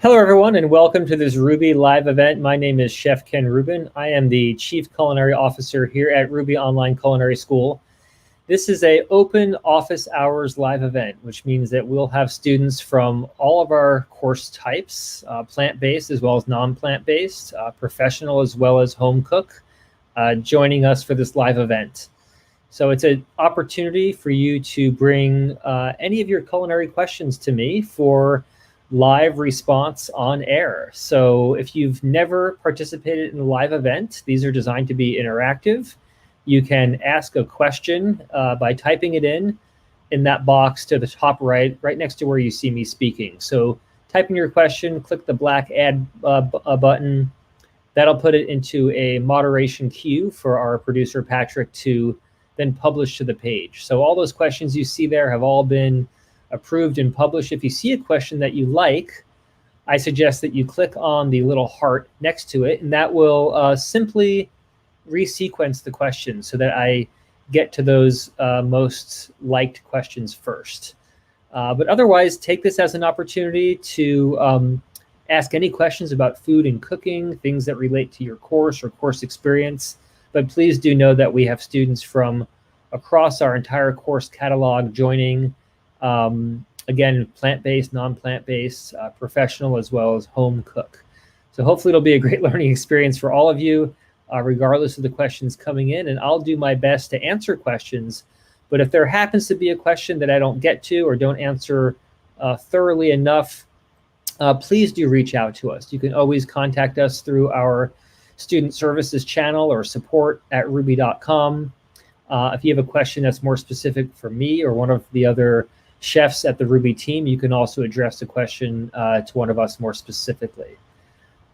Hello, everyone, and welcome to this Rouxbe live event. My name is Chef Ken Rubin. I am the Chief Culinary Officer here at Rouxbe Online Culinary School. This is an open office hours live event, which means that we'll have students from all of our course types, plant-based as well as non-plant-based, professional as well as home cook, joining us for this live event. So it's an opportunity for you to bring any of your culinary questions to me for live response on air. So if you've never participated in a live event, these are designed to be interactive. You can ask a question by typing it in that box to the top right next to where you see me speaking. So type in your question, click the black add button. That'll put it into a moderation queue for our producer, Patrick, to then publish to the page. So all those questions you see there have all been approved and published. If you see a question that you like, I suggest that you click on the little heart next to it, and that will simply resequence the questions so that I get to those most liked questions first. But otherwise, take this as an opportunity to ask any questions about food and cooking, things that relate to your course or course experience. But please do know that we have students from across our entire course catalog joining. Again, plant-based, non-plant-based, professional, as well as home cook. So hopefully it'll be a great learning experience for all of you, regardless of the questions coming in. And I'll do my best to answer questions. But if there happens to be a question that I don't get to or don't answer thoroughly enough, please do reach out to us. You can always contact us through our student services channel or support@rouxbe.com. If you have a question that's more specific for me or one of the other chefs at the Rouxbe team, you can also address the question to one of us more specifically.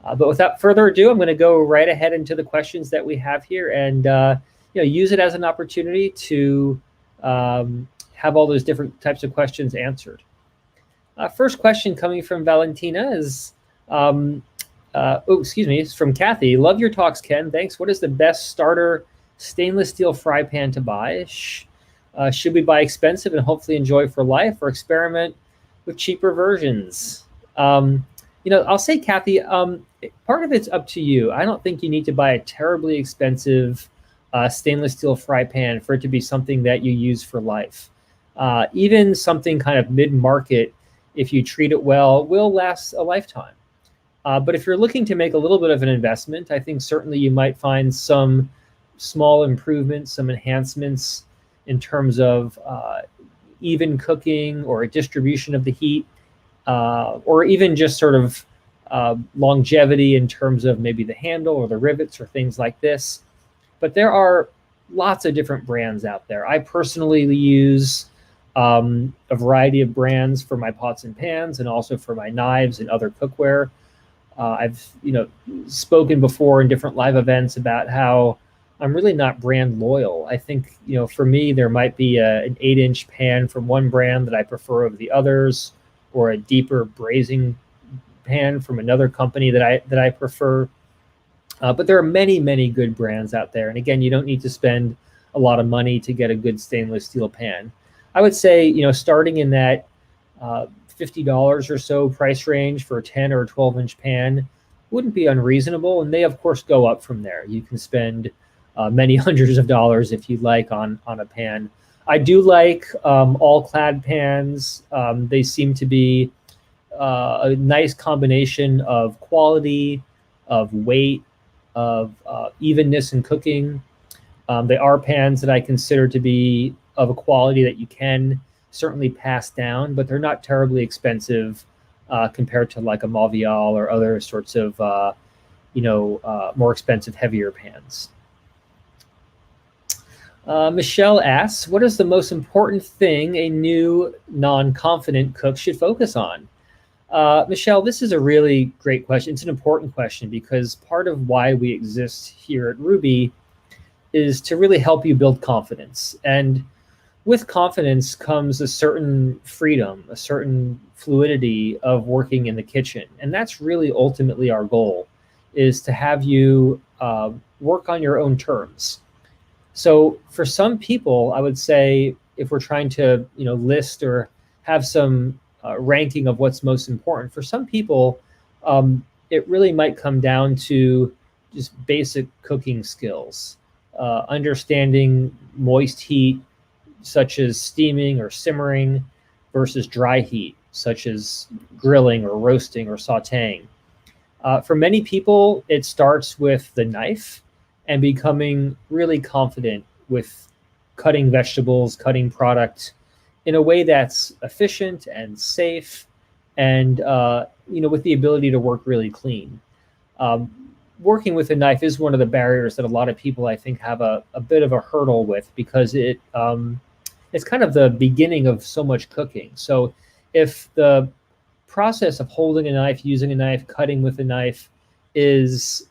But without further ado, I'm going to go right ahead into the questions that we have here and use it as an opportunity to have all those different types of questions answered. First question coming from Valentina is, it's from Kathy. Love your talks, Ken. Thanks. What is the best starter stainless steel fry pan to buy? Should we buy expensive and hopefully enjoy for life, or experiment with cheaper versions? I'll say, Kathy, part of it's up to you. I don't think you need to buy a terribly expensive stainless steel fry pan for it to be something that you use for life. Even something kind of mid-market, if you treat it well, will last a lifetime. But if you're looking to make a little bit of an investment, I think certainly you might find some small improvements, some enhancements in terms of even cooking or a distribution of the heat, or even just sort of longevity in terms of maybe the handle or the rivets or things like this. But there are lots of different brands out there. I personally use a variety of brands for my pots and pans and also for my knives and other cookware. I've spoken before in different live events about how I'm really not brand loyal. I think, for me, there might be an 8-inch pan from one brand that I prefer over the others, or a deeper braising pan from another company that I prefer. But there are many, many good brands out there. And again, you don't need to spend a lot of money to get a good stainless steel pan. I would say, starting in that $50 or so price range for a 10 or a 12-inch pan wouldn't be unreasonable. And they, of course, go up from there. You can spend many hundreds of dollars if you like on a pan. I do like all clad pans. They seem to be a nice combination of quality, of weight, of evenness in cooking. They are pans that I consider to be of a quality that you can certainly pass down, but they're not terribly expensive compared to like a Mavial or other sorts of more expensive, heavier pans. Michelle asks, what is the most important thing a new non-confident cook should focus on? Michelle, this is a really great question. It's an important question because part of why we exist here at Rouxbe is to really help you build confidence. And with confidence comes a certain freedom, a certain fluidity of working in the kitchen. And that's really ultimately our goal, is to have you work on your own terms. So for some people, I would say, if we're trying to, list or have some ranking of what's most important, for some people, it really might come down to just basic cooking skills, understanding moist heat, such as steaming or simmering, versus dry heat, such as grilling or roasting or sauteing. For many people, it starts with the knife and becoming really confident with cutting vegetables, cutting product in a way that's efficient and safe, and with the ability to work really clean. Um, Working with a knife is one of the barriers that a lot of people, I think, have a bit of a hurdle with, because it's kind of the beginning of so much cooking. So if the process of holding a knife, using a knife, cutting with a knife is,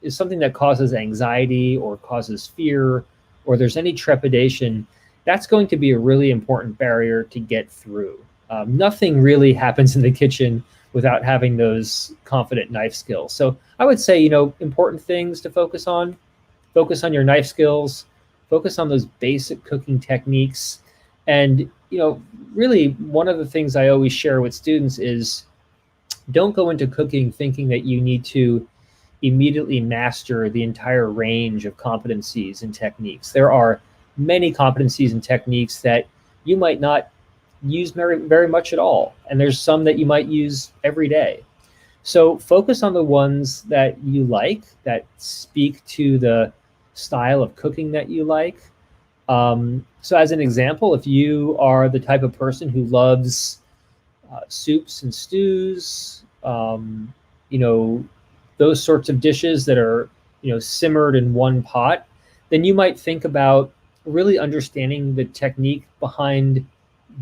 is something that causes anxiety or causes fear, or there's any trepidation, that's going to be a really important barrier to get through. Nothing really happens in the kitchen without having those confident knife skills. So I would say, important things to focus on your knife skills, focus on those basic cooking techniques. And, really one of the things I always share with students is, don't go into cooking thinking that you need to immediately master the entire range of competencies and techniques. There are many competencies and techniques that you might not use very, very much at all. And there's some that you might use every day. So focus on the ones that you like, that speak to the style of cooking that you like. So as an example, if you are the type of person who loves soups and stews, those sorts of dishes that are, simmered in one pot, then you might think about really understanding the technique behind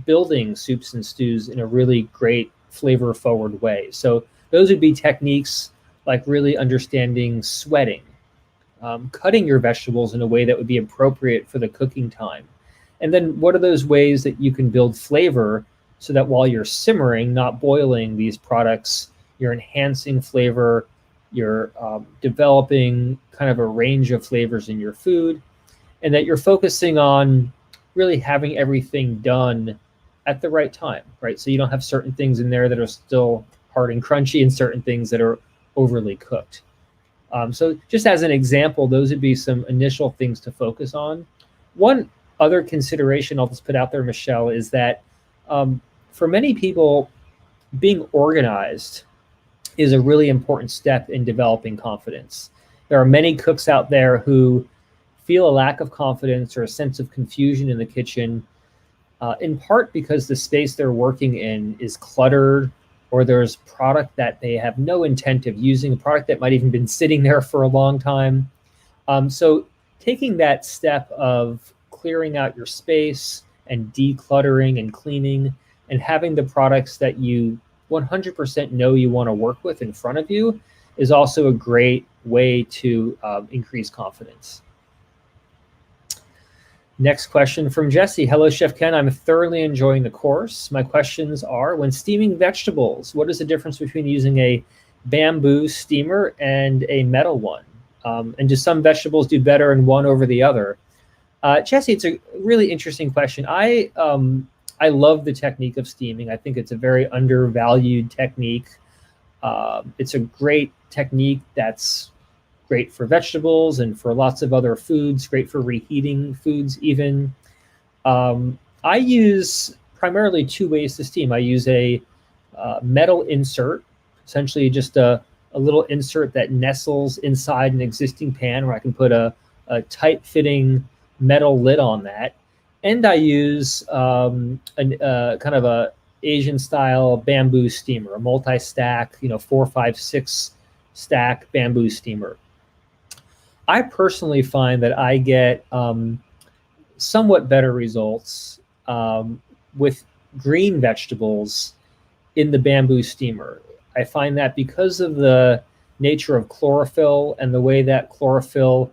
building soups and stews in a really great flavor forward way. So those would be techniques like really understanding sweating, cutting your vegetables in a way that would be appropriate for the cooking time. And then what are those ways that you can build flavor so that while you're simmering, not boiling these products, you're enhancing flavor, you're developing kind of a range of flavors in your food, and that you're focusing on really having everything done at the right time, right? So you don't have certain things in there that are still hard and crunchy and certain things that are overly cooked. So just as an example, those would be some initial things to focus on. One other consideration I'll just put out there, Michelle, is that for many people, being organized is a really important step in developing confidence. There are many cooks out there who feel a lack of confidence or a sense of confusion in the kitchen, in part because the space they're working in is cluttered, or there's product that they have no intent of using, a product that might even been sitting there for a long time. So taking that step of clearing out your space and decluttering and cleaning and having the products that you 100% know you want to work with in front of you is also a great way to increase confidence. Next question from Jesse. Hello, Chef Ken. I'm thoroughly enjoying the course. My questions are, when steaming vegetables, what is the difference between using a bamboo steamer and a metal one? And do some vegetables do better in one over the other? Jesse, it's a really interesting question. I love the technique of steaming. I think it's a very undervalued technique. It's a great technique that's great for vegetables and for lots of other foods, great for reheating foods even. I use primarily two ways to steam. I use a metal insert, essentially just a little insert that nestles inside an existing pan where I can put a tight-fitting metal lid on that. And I use kind of a Asian-style bamboo steamer, a multi-stack, 4, 5, 6 stack bamboo steamer. I personally find that I get somewhat better results with green vegetables in the bamboo steamer. I find that because of the nature of chlorophyll and the way that chlorophyll,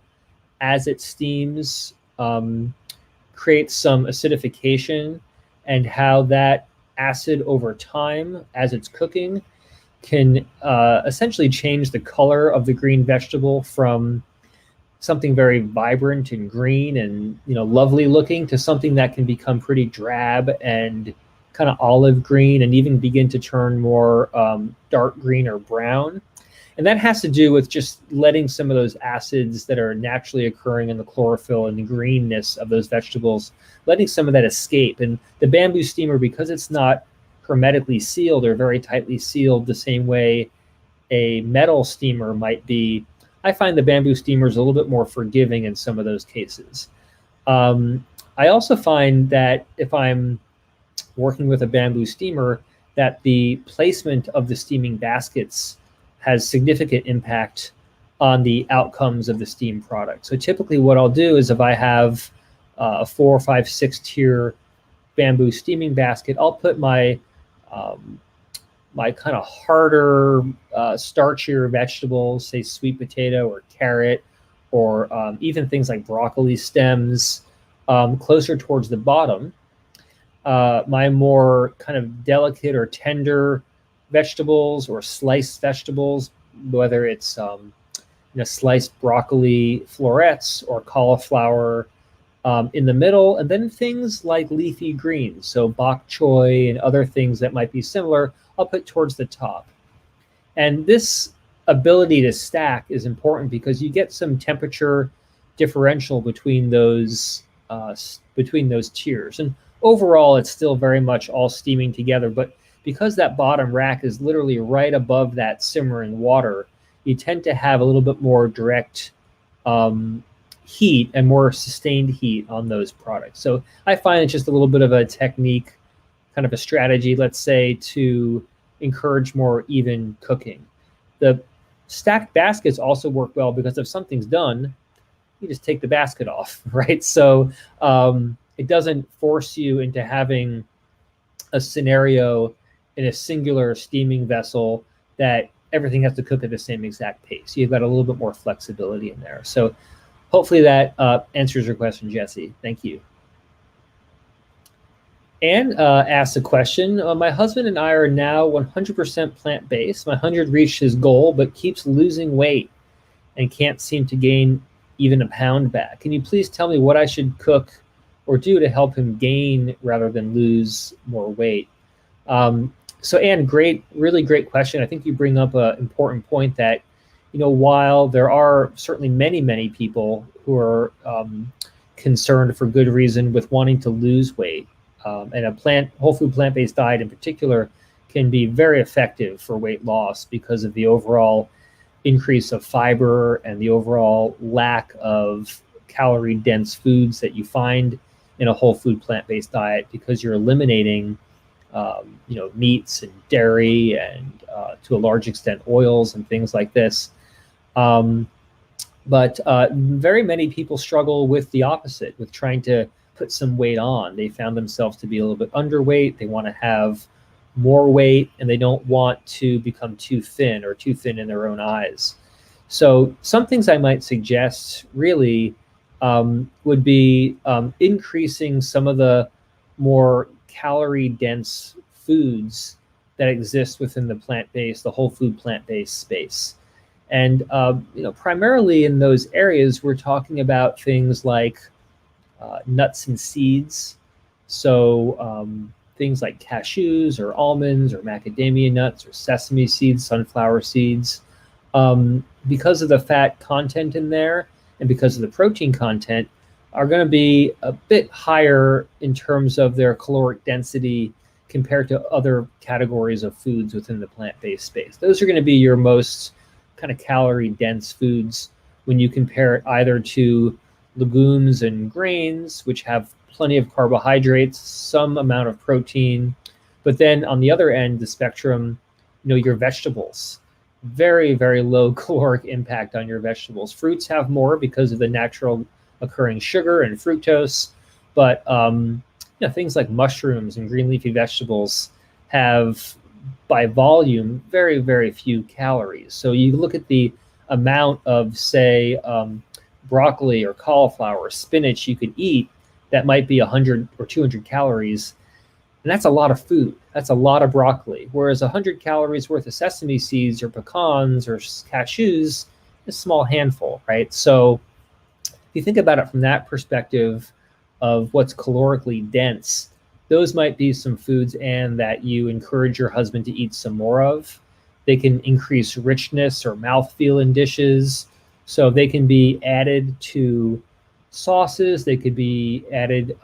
as it steams, creates some acidification, and how that acid over time, as it's cooking, can essentially change the color of the green vegetable from something very vibrant and green and lovely looking to something that can become pretty drab and kind of olive green, and even begin to turn more dark green or brown. And that has to do with just letting some of those acids that are naturally occurring in the chlorophyll and the greenness of those vegetables, letting some of that escape. And the bamboo steamer, because it's not hermetically sealed or very tightly sealed the same way a metal steamer might be, I find the bamboo steamer is a little bit more forgiving in some of those cases. I also find that if I'm working with a bamboo steamer, that the placement of the steaming baskets has significant impact on the outcomes of the steam product. So typically what I'll do is, if I have a 4, 5, 6 tier bamboo steaming basket, I'll put my my kind of harder, starchier vegetables, say sweet potato or carrot, or even things like broccoli stems, closer towards the bottom. My more kind of delicate or tender vegetables or sliced vegetables, whether it's sliced broccoli florets or cauliflower, in the middle, and then things like leafy greens, so bok choy and other things that might be similar, I'll put towards the top. And this ability to stack is important because you get some temperature differential between those tiers. And overall, it's still very much all steaming together, but because that bottom rack is literally right above that simmering water, you tend to have a little bit more direct heat and more sustained heat on those products. So I find it's just a little bit of a technique, kind of a strategy, let's say, to encourage more even cooking. The stacked baskets also work well because if something's done, you just take the basket off, right? So it doesn't force you into having a scenario in a singular steaming vessel that everything has to cook at the same exact pace. You've got a little bit more flexibility in there. So hopefully that answers your question, Jesse. Thank you. Anne asked a question. My husband and I are now 100% plant-based. My 100 reached his goal, but keeps losing weight and can't seem to gain even a pound back. Can you please tell me what I should cook or do to help him gain rather than lose more weight? So Anne, really great question. I think you bring up an important point that, while there are certainly many, many people who are concerned for good reason with wanting to lose weight, and a whole food plant-based diet in particular can be very effective for weight loss because of the overall increase of fiber and the overall lack of calorie-dense foods that you find in a whole food plant-based diet, because you're eliminating meats and dairy and to a large extent oils and things like this. But very many people struggle with the opposite, with trying to put some weight on. They found themselves to be a little bit underweight. They want to have more weight, and they don't want to become too thin or too thin in their own eyes. So some things I might suggest really would be increasing some of the more calorie-dense foods that exist within the whole food plant-based space. And primarily in those areas, we're talking about things like nuts and seeds. So things like cashews or almonds or macadamia nuts or sesame seeds, sunflower seeds. Because of the fat content in there and because of the protein content, are going to be a bit higher in terms of their caloric density compared to other categories of foods within the plant-based space. Those are going to be your most kind of calorie-dense foods when you compare it either to legumes and grains, which have plenty of carbohydrates, some amount of protein, but then on the other end of the spectrum, your vegetables. Very, very low caloric impact on your vegetables. Fruits have more because of the natural occurring sugar and fructose, but things like mushrooms and green leafy vegetables have, by volume, very, very few calories. So you look at the amount of, say, broccoli or cauliflower or spinach you could eat that might be 100 or 200 calories. And that's a lot of food. That's a lot of broccoli. Whereas 100 calories worth of sesame seeds or pecans or cashews, a small handful, right? So if you think about it from that perspective of what's calorically dense, those might be some foods, and that you encourage your husband to eat some more of. They can increase richness or mouthfeel in dishes. So they can be added to sauces. They could be added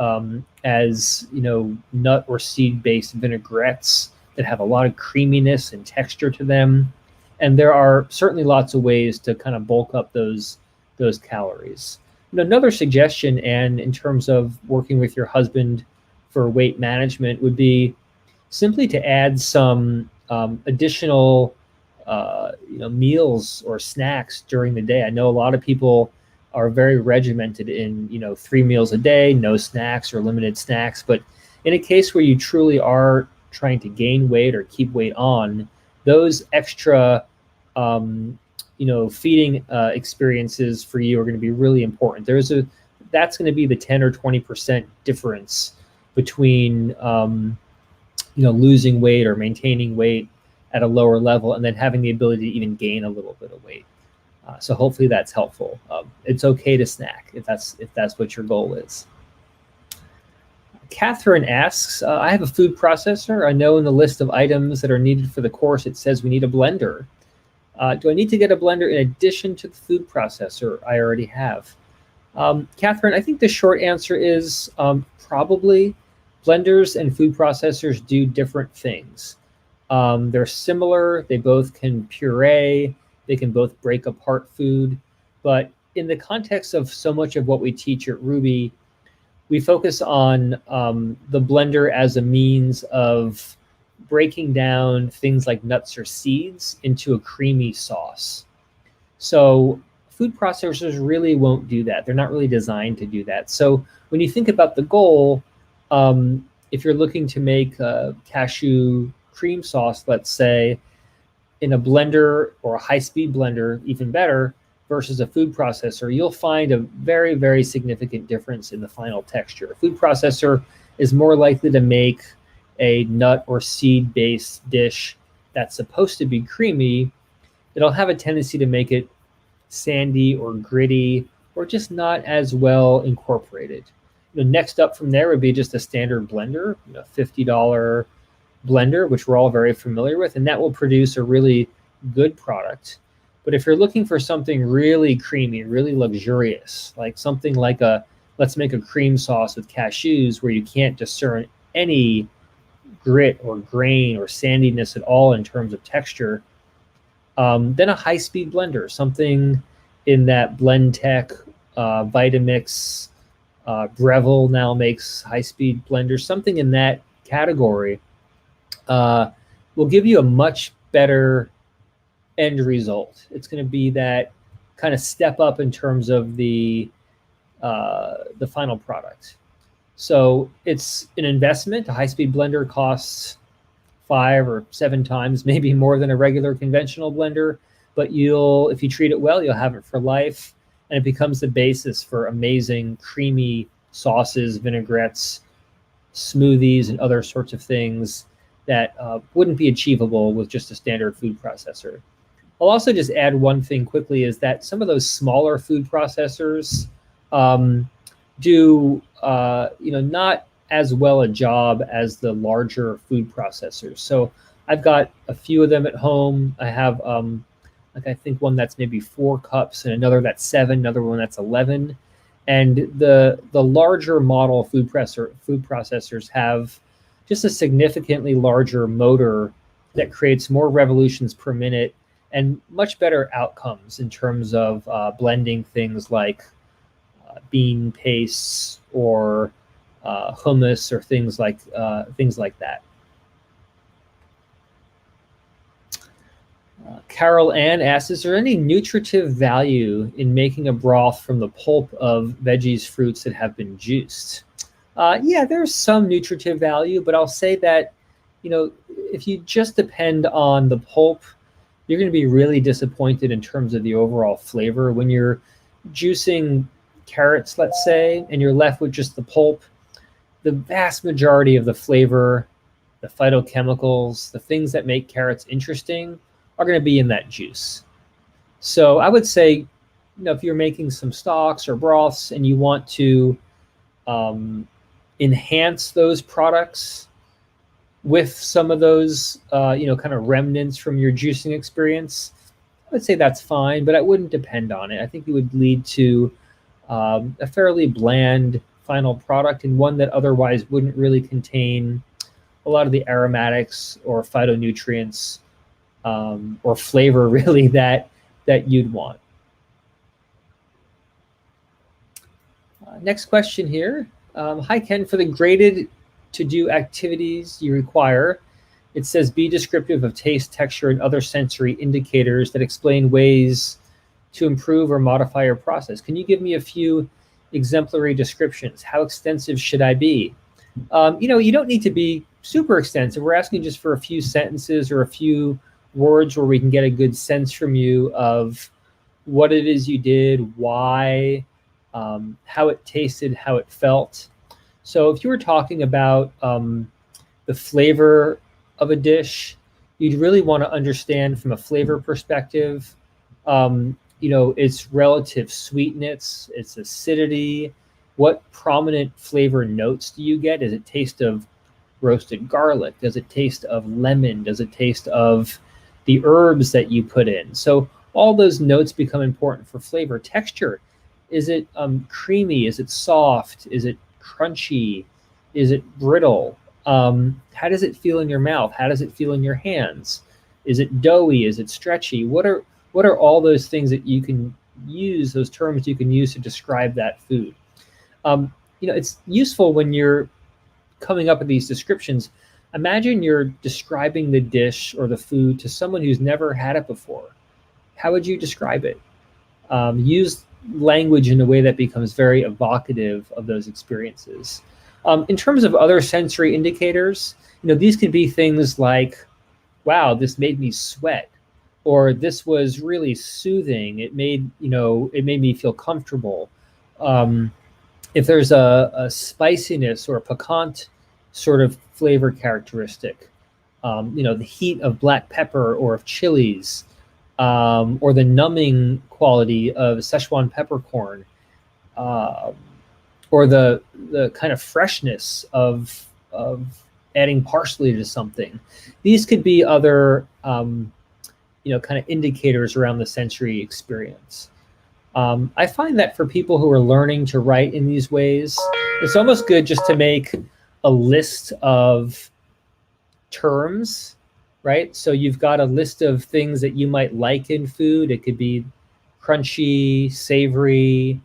as, nut or seed-based vinaigrettes that have a lot of creaminess and texture to them. And there are certainly lots of ways to kind of bulk up those calories. Another suggestion, and in terms of working with your husband for weight management, would be simply to add some additional meals or snacks during the day. I know a lot of people are very regimented in 3 meals a day, no snacks or limited snacks. But in a case where you truly are trying to gain weight or keep weight on, those extra feeding experiences for you are going to be really important. That's going to be the 10 or 20% difference between losing weight or maintaining weight at a lower level, and then having the ability to even gain a little bit of weight. So hopefully that's helpful. It's okay to snack if that's what your goal is. Catherine asks, I have a food processor. I know in the list of items that are needed for the course, it says we need a blender. Do I need to get a blender in addition to the food processor I already have? Catherine, I think the short answer is probably. Blenders and food processors do different things. They're similar. They both can puree. They can both break apart food. But in the context of so much of what we teach at Rouxbe, we focus on the blender as a means of breaking down things like nuts or seeds into a creamy sauce. So food processors really won't do that. They're not really designed to do that. So when you think about the goal, if you're looking to make a cashew cream sauce, let's say, in a blender or a high-speed blender, even better, versus a food processor, you'll find a very, very significant difference in the final texture. A food processor is more likely to make a nut or seed-based dish that's supposed to be creamy. It'll have a tendency to make it sandy or gritty or just not as well incorporated. Next up from there would be just a standard blender, $50 blender, which we're all very familiar with, and that will produce a really good product. But if you're looking for something really creamy, really luxurious, like something like let's make a cream sauce with cashews where you can't discern any grit or grain or sandiness at all in terms of texture, then a high-speed blender, something in that Blendtec, Vitamix, Breville now makes high-speed blenders, something in that category will give you a much better end result. It's going to be that kind of step up in terms of the final product. So it's an investment. A high-speed blender costs 5 or 7 times, maybe more than a regular conventional blender. But if you treat it well, you'll have it for life, and it becomes the basis for amazing creamy sauces, vinaigrettes, smoothies, and other sorts of things that wouldn't be achievable with just a standard food processor. I'll also just add one thing quickly, is that some of those smaller food processors do not as well a job as the larger food processors. So I've got a few of them at home. I have I think one that's maybe 4 cups and another that's 7, another one that's 11. And the larger model food processors have just a significantly larger motor that creates more revolutions per minute and much better outcomes in terms of blending things like bean pastes or hummus or things like that. Carol Ann asks, is there any nutritive value in making a broth from the pulp of veggies, fruits that have been juiced? Yeah, there's some nutritive value, but I'll say that, if you just depend on the pulp, you're going to be really disappointed in terms of the overall flavor. When you're juicing carrots, let's say, and you're left with just the pulp, the vast majority of the flavor, the phytochemicals, the things that make carrots interesting are going to be in that juice. So I would say, if you're making some stocks or broths and you want to enhance those products with some of those, kind of remnants from your juicing experience, I would say that's fine, but I wouldn't depend on it. I think it would lead to a fairly bland final product, and one that otherwise wouldn't really contain a lot of the aromatics or phytonutrients or flavor really that you'd want. Next question here. Hi, Ken. For the graded to-do activities you require, it says be descriptive of taste, texture, and other sensory indicators that explain ways to improve or modify your process. Can you give me a few exemplary descriptions? How extensive should I be? You don't need to be super extensive. We're asking just for a few sentences or a few words where we can get a good sense from you of what it is you did, why, how it tasted, how it felt. So if you were talking about the flavor of a dish, you'd really want to understand from a flavor perspective, its relative sweetness, its acidity, what prominent flavor notes do you get? Does it taste of roasted garlic? Does it taste of lemon? Does it taste of the herbs that you put in? So all those notes become important for flavor. Texture, is it creamy? Is it soft? Is it crunchy? Is it brittle? How does it feel in your mouth? How does it feel in your hands? Is it doughy? Is it stretchy? What are all those things that you can use, those terms you can use to describe that food? It's useful when you're coming up with these descriptions. Imagine you're describing the dish or the food to someone who's never had it before. How would you describe it? Use language in a way that becomes very evocative of those experiences. In terms of other sensory indicators, these could be things like, wow, this made me sweat, or this was really soothing. It made me feel comfortable. If there's a spiciness or a piquant sort of flavor characteristic, the heat of black pepper or of chilies, or the numbing quality of Szechuan peppercorn, or the kind of freshness of adding parsley to something. These could be other kind of indicators around the sensory experience. I find that for people who are learning to write in these ways, it's almost good just to make a list of terms, right? So you've got a list of things that you might like in food. It could be crunchy, savory,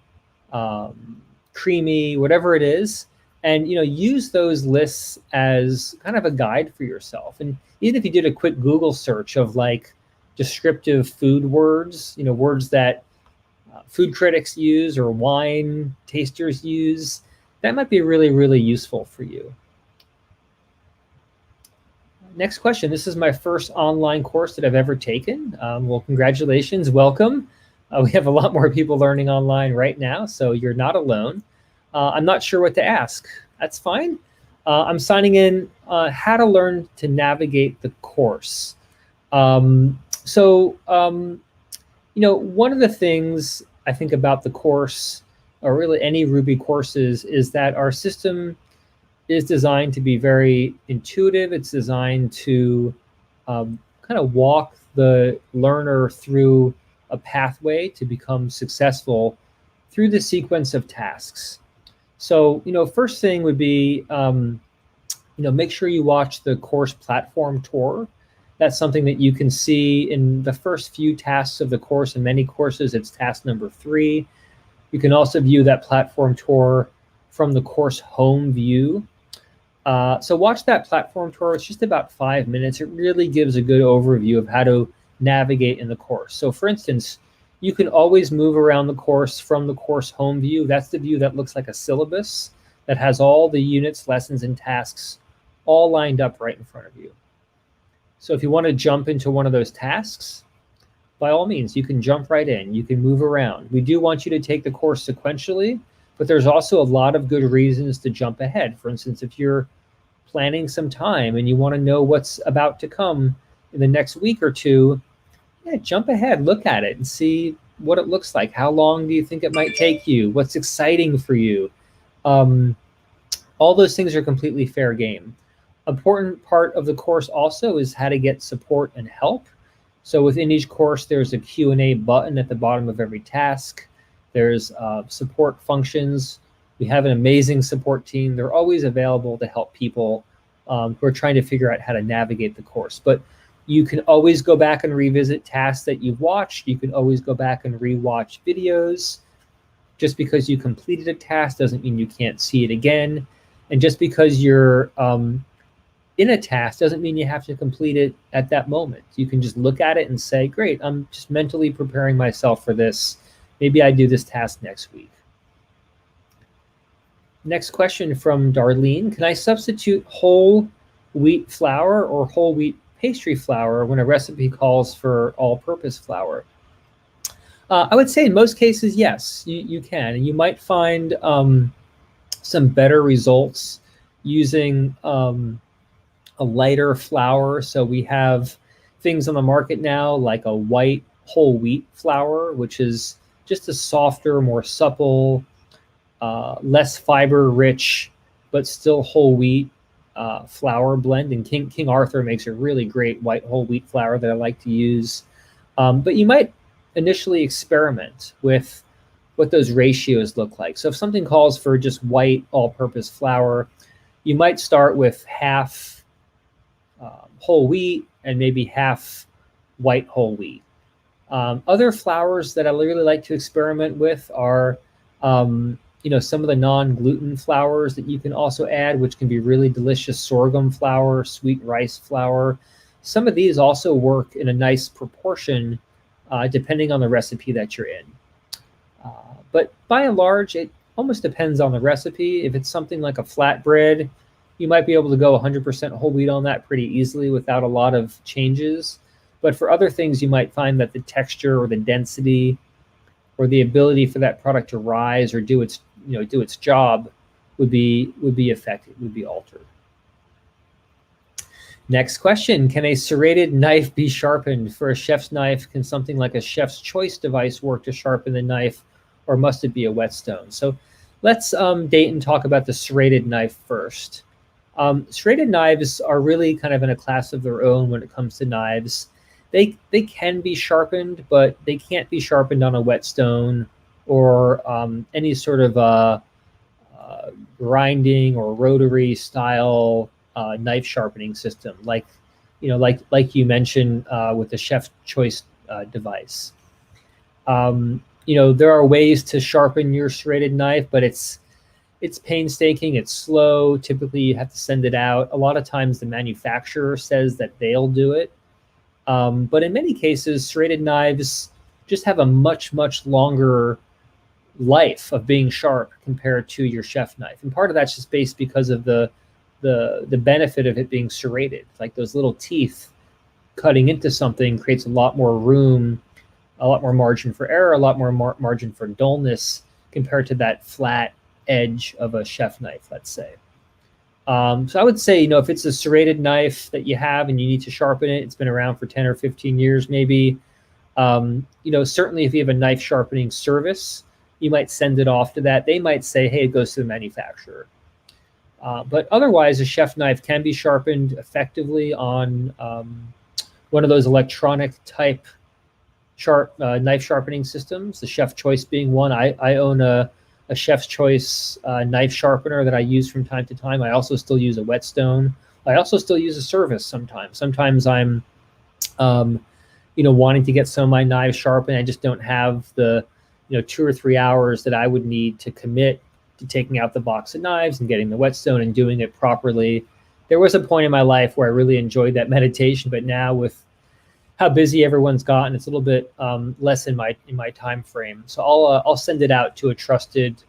creamy, whatever it is. And, use those lists as kind of a guide for yourself. And even if you did a quick Google search of like descriptive food words, words that food critics use or wine tasters use, that might be really, really useful for you. Next question. This is my first online course that I've ever taken. Well, congratulations. Welcome. We have a lot more people learning online right now, so you're not alone. I'm not sure what to ask. That's fine. I'm signing in how to learn to navigate the course. One of the things I think about the course, or really any Ruby courses, is that our system is designed to be very intuitive. It's designed to kind of walk the learner through a pathway to become successful through the sequence of tasks. So, first thing would be, make sure you watch the course platform tour. That's something that you can see in the first few tasks of the course. In many courses, it's task number 3. You can also view that platform tour from the course home view. So watch that platform tour. It's just about 5 minutes. It really gives a good overview of how to navigate in the course. So for instance, you can always move around the course from the course home view. That's the view that looks like a syllabus that has all the units, lessons, and tasks all lined up right in front of you. So if you want to jump into one of those tasks, by all means, you can jump right in. You can move around. We do want you to take the course sequentially, but there's also a lot of good reasons to jump ahead. For instance, if you're planning some time and you want to know what's about to come in the next week or two, yeah, jump ahead, look at it and see what it looks like. How long do you think it might take you? What's exciting for you? All those things are completely fair game. Important part of the course also is how to get support and help. So within each course, there's a Q&A button at the bottom of every task. There's support functions. We have an amazing support team. They're always available to help people who are trying to figure out how to navigate the course. But you can always go back and revisit tasks that you've watched. You can always go back and rewatch videos. Just because you completed a task doesn't mean you can't see it again. And just because you're in a task doesn't mean you have to complete it at that moment. You can just look at it and say, great, I'm just mentally preparing myself for this. Maybe I do this task next week. Next question from Darlene. Can I substitute whole wheat flour or whole wheat pastry flour when a recipe calls for all-purpose flour? I would say in most cases, yes, you can. And you might find some better results using a lighter flour. So we have things on the market now like a white whole wheat flour, which is just a softer, more supple, less fiber rich, but still whole wheat flour blend. And King Arthur makes a really great white whole wheat flour that I like to use. But you might initially experiment with what those ratios look like. So if something calls for just white all-purpose flour, you might start with half whole wheat and maybe half white whole wheat. Other flours that I really like to experiment with are, some of the non-gluten flours that you can also add, which can be really delicious. Sorghum flour, sweet rice flour. Some of these also work in a nice proportion, depending on the recipe that you're in. But by and large, it almost depends on the recipe. If it's something like a flatbread, you might be able to go 100% whole wheat on that pretty easily without a lot of changes. But for other things, you might find that the texture or the density or the ability for that product to rise or do its job would be affected, would be altered. Next question, can a serrated knife be sharpened? For a chef's knife, can something like a chef's choice device work to sharpen the knife, or must it be a whetstone? So let's date and talk about the serrated knife first. Serrated knives are really kind of in a class of their own when it comes to knives. They can be sharpened, but they can't be sharpened on a whetstone or any sort of grinding or rotary style knife sharpening system, like you mentioned with the chef's choice device. There are ways to sharpen your serrated knife, but it's painstaking, it's slow. Typically, you have to send it out. A lot of times, the manufacturer says that they'll do it. But in many cases, serrated knives just have a much, much longer life of being sharp compared to your chef knife. And part of that's just based because of the benefit of it being serrated. Like those little teeth cutting into something creates a lot more room, a lot more margin for error, a lot more margin for dullness compared to that flat edge of a chef knife, let's say. So I would say, if it's a serrated knife that you have and you need to sharpen it, it's been around for 10 or 15 years maybe. Certainly if you have a knife sharpening service, you might send it off to that. They might say, hey, it goes to the manufacturer. But otherwise, a chef knife can be sharpened effectively on one of those electronic type knife sharpening systems, the Chef Choice being one. I own a Chef's Choice knife sharpener that I use from time to time. I also still use a whetstone. I also still use a service sometimes. Sometimes I'm, wanting to get some of my knives sharpened. I just don't have the, 2 or 3 hours that I would need to commit to taking out the box of knives and getting the whetstone and doing it properly. There was a point in my life where I really enjoyed that meditation, but now with how busy everyone's gotten, it's a little bit less in my time frame. So I'll send it out to a trusted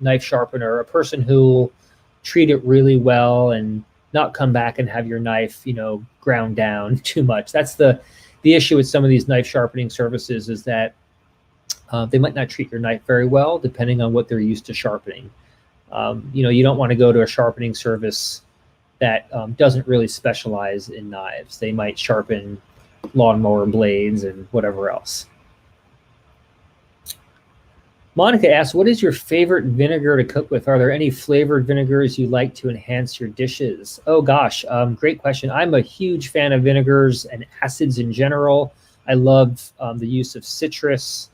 knife sharpener, a person who'll treat it really well and not come back and have your knife, ground down too much. That's the The issue with some of these knife sharpening services is that they might not treat your knife very well, depending on what they're used to sharpening. You don't want to go to a sharpening service that doesn't really specialize in knives. They might sharpen lawnmower blades and whatever else. Monica asks, what is your favorite vinegar to cook with? Are there any flavored vinegars you like to enhance your dishes? Oh gosh, great question. I'm a huge fan of vinegars and acids in general. I love the use of citrus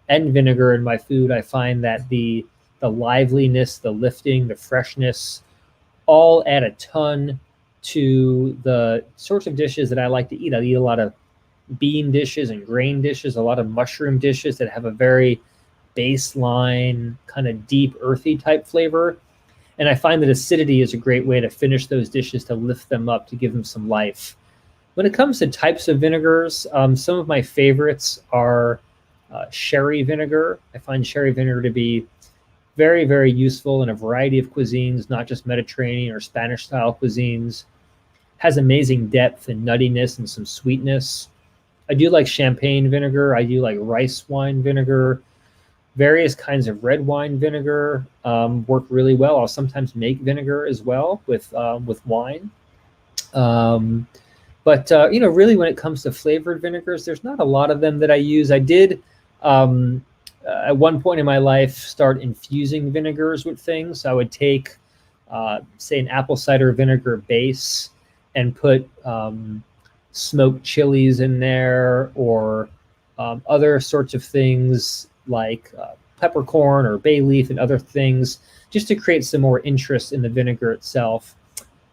and vinegar in my food. I find that the liveliness, the lifting, the freshness, all add a ton to the sorts of dishes that I like to eat. I eat a lot of bean dishes and grain dishes, a lot of mushroom dishes that have a very baseline, kind of deep, earthy type flavor. And I find that acidity is a great way to finish those dishes, to lift them up, to give them some life. When it comes to types of vinegars, some of my favorites are sherry vinegar. I find sherry vinegar to be very, very useful in a variety of cuisines, not just Mediterranean or Spanish style cuisines. Has amazing depth and nuttiness and some sweetness. I do like champagne vinegar. I do like rice wine vinegar. Various kinds of red wine vinegar work really well. I'll sometimes make vinegar as well with wine. Really when it comes to flavored vinegars, there's not a lot of them that I use. I did at one point in my life start infusing vinegars with things. I would take, say, an apple cider vinegar base and put smoked chilies in there, or other sorts of things like peppercorn or bay leaf and other things, just to create some more interest in the vinegar itself.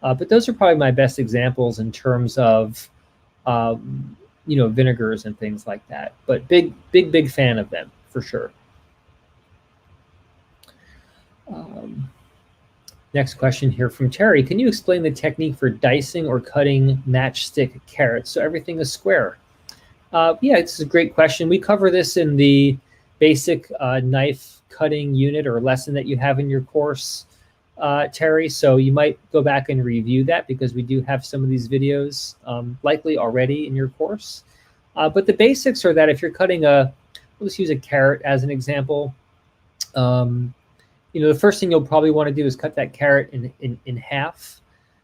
But those are probably my best examples in terms of vinegars and things like that. But big fan of them for sure. Next question here from Terry. Can you explain the technique for dicing or cutting matchstick carrots so everything is square? Yeah, it's a great question. We cover this in the basic knife cutting unit or lesson that you have in your course, Terry. So you might go back and review that, because we do have some of these videos likely already in your course. But the basics are that if you're cutting let's use a carrot as an example. The first thing you'll probably want to do is cut that carrot in half,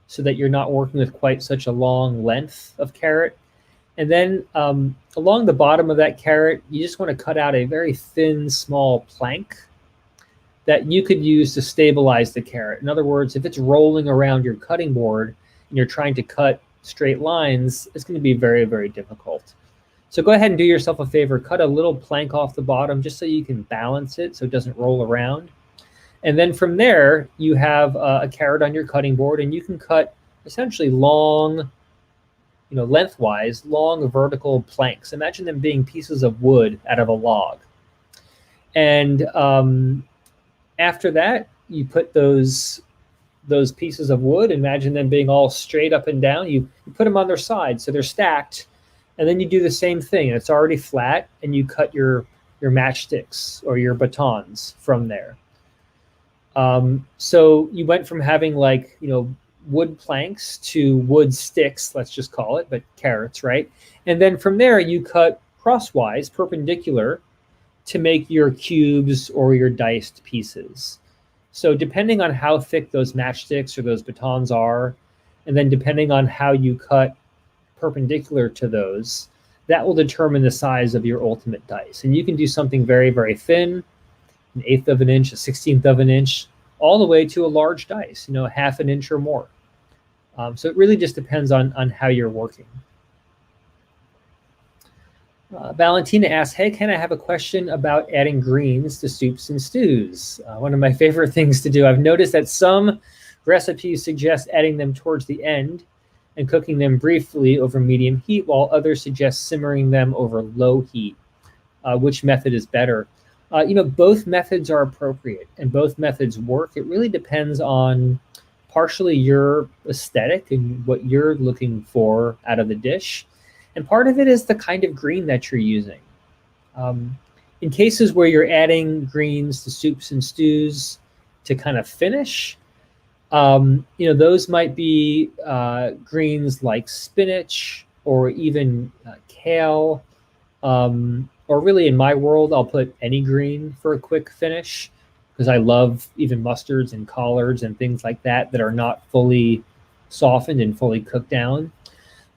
so that you're not working with quite such a long length of carrot. And then along the bottom of that carrot, you just want to cut out a very thin, small plank that you could use to stabilize the carrot. In other words, if it's rolling around your cutting board and you're trying to cut straight lines, it's going to be very, very difficult. So go ahead and do yourself a favor, cut a little plank off the bottom just so you can balance it so it doesn't roll around. And then from there, you have a carrot on your cutting board, and you can cut essentially long, lengthwise, long vertical planks. Imagine them being pieces of wood out of a log. And after that, you put those pieces of wood, imagine them being all straight up and down. You put them on their side so they're stacked, and then you do the same thing. And it's already flat, and you cut your matchsticks or your batons from there. So you went from having wood planks to wood sticks, let's just call it, but carrots, right? And then from there, you cut crosswise, perpendicular, to make your cubes or your diced pieces. So depending on how thick those matchsticks or those batons are, and then depending on how you cut perpendicular to those, that will determine the size of your ultimate dice. And you can do something very, very thin, 1/8 of an inch, 1/16 of an inch, all the way to a large dice, 1/2 an inch or more. So it really just depends on how you're working. Valentina asks, hey, can I have a question about adding greens to soups and stews? One of my favorite things to do. I've noticed that some recipes suggest adding them towards the end and cooking them briefly over medium heat, while others suggest simmering them over low heat. Which method is better? Both methods are appropriate and both methods work. It really depends on partially your aesthetic and what you're looking for out of the dish. And part of it is the kind of green that you're using. In cases where you're adding greens to soups and stews to kind of finish, those might be greens like spinach or even kale. Or really in my world, I'll put any green for a quick finish because I love even mustards and collards and things like that that are not fully softened and fully cooked down.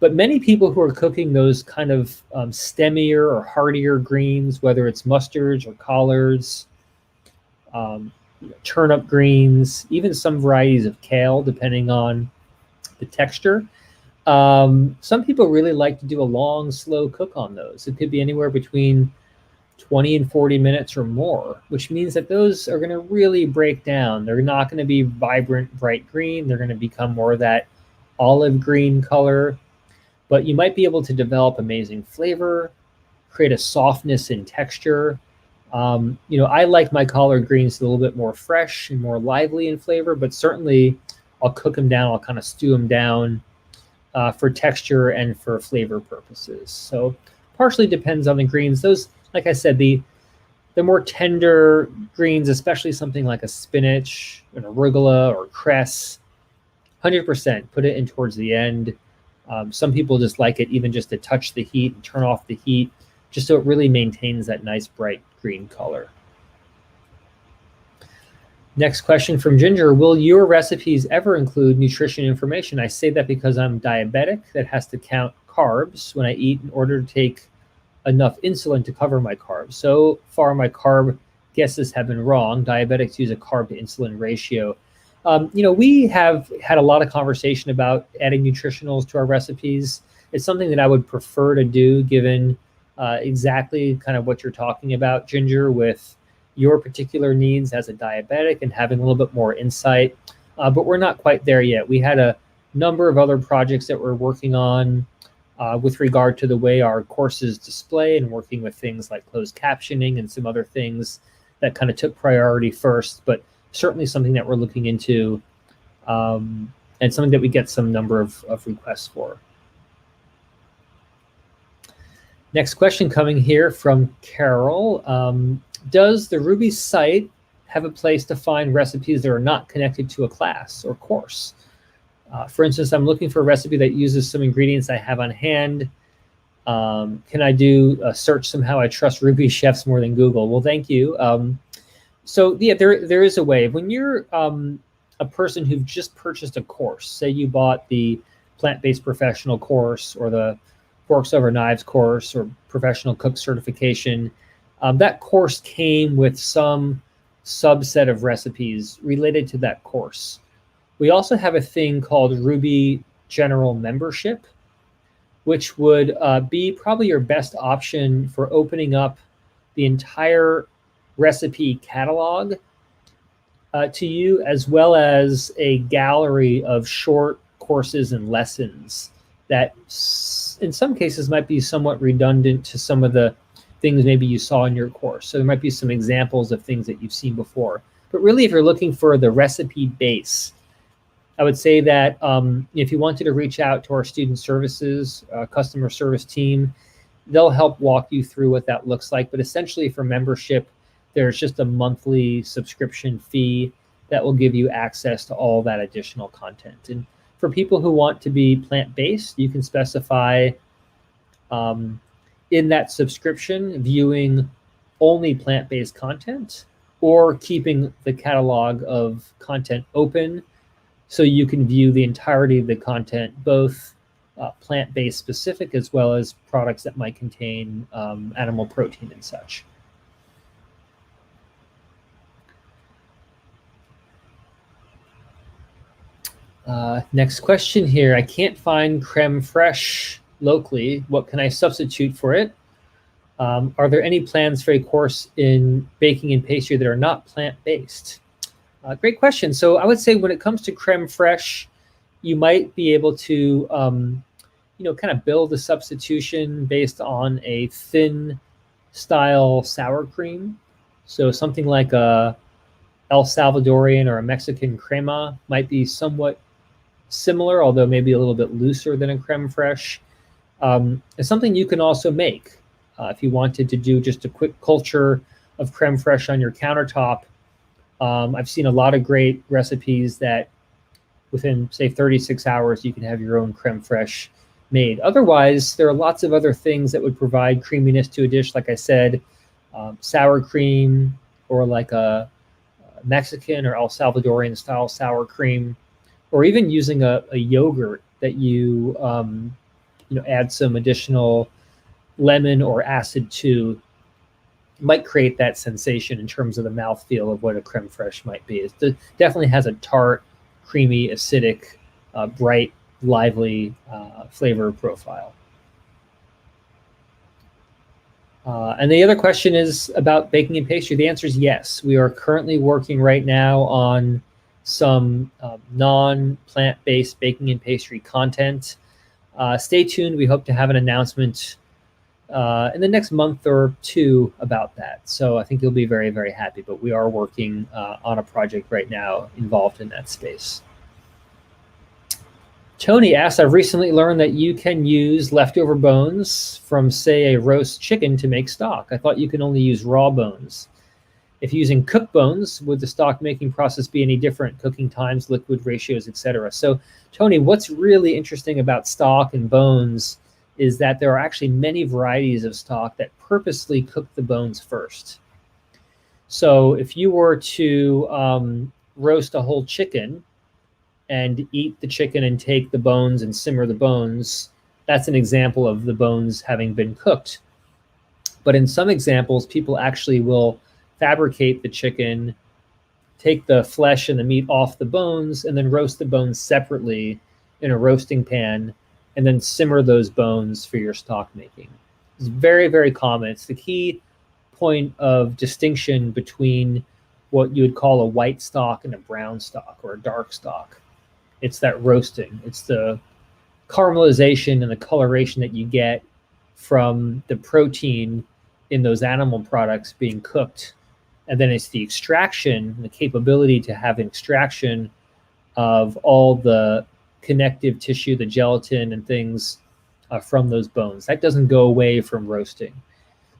But many people who are cooking those kind of stemmier or hardier greens, whether it's mustards or collards, turnip greens, even some varieties of kale, depending on the texture. Some people really like to do a long, slow cook on those. It could be anywhere between 20 and 40 minutes or more, which means that those are going to really break down. They're not going to be vibrant, bright green. They're going to become more of that olive green color. But you might be able to develop amazing flavor, create a softness in texture. I like my collard greens a little bit more fresh and more lively in flavor, but certainly I'll cook them down. I'll kind of stew them down for texture and for flavor purposes. So partially depends on the greens. Those, like I said, the more tender greens, especially something like a spinach, an arugula, or cress, 100% put it in towards the end. Some people just like it even just to touch the heat and turn off the heat, just so it really maintains that nice bright green color. Next question from Ginger. Will your recipes ever include nutrition information? I say that because I'm diabetic that has to count carbs when I eat in order to take enough insulin to cover my carbs. So far, my carb guesses have been wrong. Diabetics use a carb to insulin ratio. We have had a lot of conversation about adding nutritionals to our recipes. It's something that I would prefer to do given exactly kind of what you're talking about, Ginger, with your particular needs as a diabetic and having a little bit more insight. But we're not quite there yet. We had a number of other projects that we're working on with regard to the way our courses display and working with things like closed captioning and some other things that kind of took priority first, but certainly something that we're looking into and something that we get some number of requests for. Next question coming here from Carol. Does the Rouxbe site have a place to find recipes that are not connected to a class or course? For instance, I'm looking for a recipe that uses some ingredients I have on hand. Can I do a search somehow? I trust Rouxbe chefs more than Google. Well, thank you. So yeah, there is a way. When you're a person who've just purchased a course, say you bought the Plant-Based Professional course or the Forks Over Knives course or Professional Cook Certification, that course came with some subset of recipes related to that course. We also have a thing called Rouxbe General Membership, which would be probably your best option for opening up the entire recipe catalog to you, as well as a gallery of short courses and lessons that in some cases might be somewhat redundant to some of the things maybe you saw in your course. So there might be some examples of things that you've seen before. But really, if you're looking for the recipe base, I would say that if you wanted to reach out to our student services, customer service team, they'll help walk you through what that looks like. But essentially for membership, there's just a monthly subscription fee that will give you access to all that additional content. And for people who want to be plant-based, you can specify in that subscription viewing only plant-based content or keeping the catalog of content open so you can view the entirety of the content, both plant-based specific as well as products that might contain animal protein and such. Next question here. I can't find creme fraiche locally. What can I substitute for it? Are there any plans for a course in baking and pastry that are not plant-based? Great question. So I would say when it comes to creme fraiche, you might be able to, kind of build a substitution based on a thin style sour cream. So something like a El Salvadorian or a Mexican crema might be somewhat similar, although maybe a little bit looser than a creme fraiche. It's something you can also make if you wanted to do just a quick culture of creme fraiche on your countertop. I've seen a lot of great recipes that within, say, 36 hours, you can have your own creme fraiche made. Otherwise, there are lots of other things that would provide creaminess to a dish. Like I said, sour cream, or like a Mexican or El Salvadorian style sour cream, or even using a yogurt that you add some additional lemon or acid to, might create that sensation in terms of the mouthfeel of what a creme fraiche might be. It definitely has a tart, creamy, acidic, bright, lively flavor profile. And the other question is about baking and pastry. The answer is yes. We are currently working right now on some non-plant-based baking and pastry content. Stay tuned. We hope to have an announcement in the next month or two about that. So I think you'll be very, very happy. But we are working on a project right now involved in that space. Tony asks, I've recently learned that you can use leftover bones from, say, a roast chicken to make stock. I thought you can only use raw bones. If using cooked bones, would the stock making process be any different? Cooking times, liquid ratios, etc. So, Tony, what's really interesting about stock and bones is that there are actually many varieties of stock that purposely cook the bones first. So if you were to roast a whole chicken and eat the chicken and take the bones and simmer the bones, that's an example of the bones having been cooked. But in some examples, people actually will fabricate the chicken, take the flesh and the meat off the bones, and then roast the bones separately in a roasting pan, and then simmer those bones for your stock making. It's very, very common. It's the key point of distinction between what you would call a white stock and a brown stock or a dark stock. It's that roasting. It's the caramelization and the coloration that you get from the protein in those animal products being cooked. And then it's the extraction, the capability to have an extraction of all the connective tissue, the gelatin and things from those bones. That doesn't go away from roasting.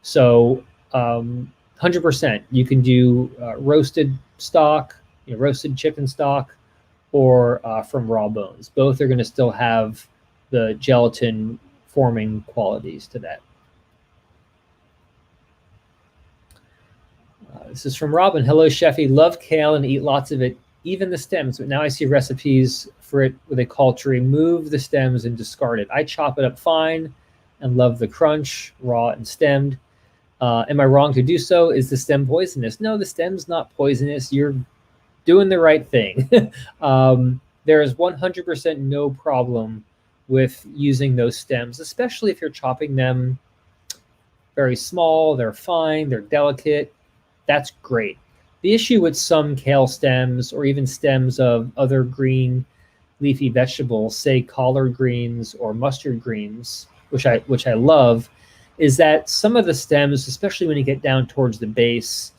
So 100%, you can do roasted stock, roasted chicken stock, or from raw bones. Both are going to still have the gelatin forming qualities to that. This is from Robin. Hello, Chefy. Love kale and eat lots of it, even the stems. But now I see recipes for it where they call to remove the stems and discard it. I chop it up fine and love the crunch, raw and stemmed. Am I wrong to do so? Is the stem poisonous? No, the stem's not poisonous. You're doing the right thing. There is 100% no problem with using those stems, especially if you're chopping them very small. They're fine, they're delicate. That's great. The issue with some kale stems, or even stems of other green leafy vegetables, say collard greens or mustard greens, which I love, is that some of the stems, especially when you get down towards the base,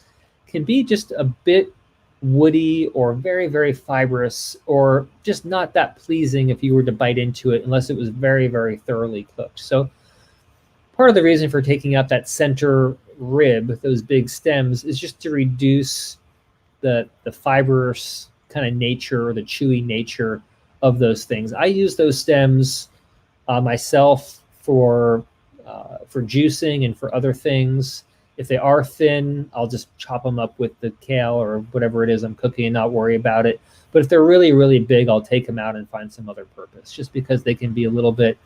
can be just a bit woody or very, very fibrous, or just not that pleasing if you were to bite into it unless it was very, very thoroughly cooked. So part of the reason for taking out that center rib, those big stems, is just to reduce the fibrous kind of nature or the chewy nature of those things. I use those stems myself for juicing and for other things. If they are thin, I'll just chop them up with the kale or whatever it is I'm cooking and not worry about it. But if they're really, really big, I'll take them out and find some other purpose, just because they can be a little bit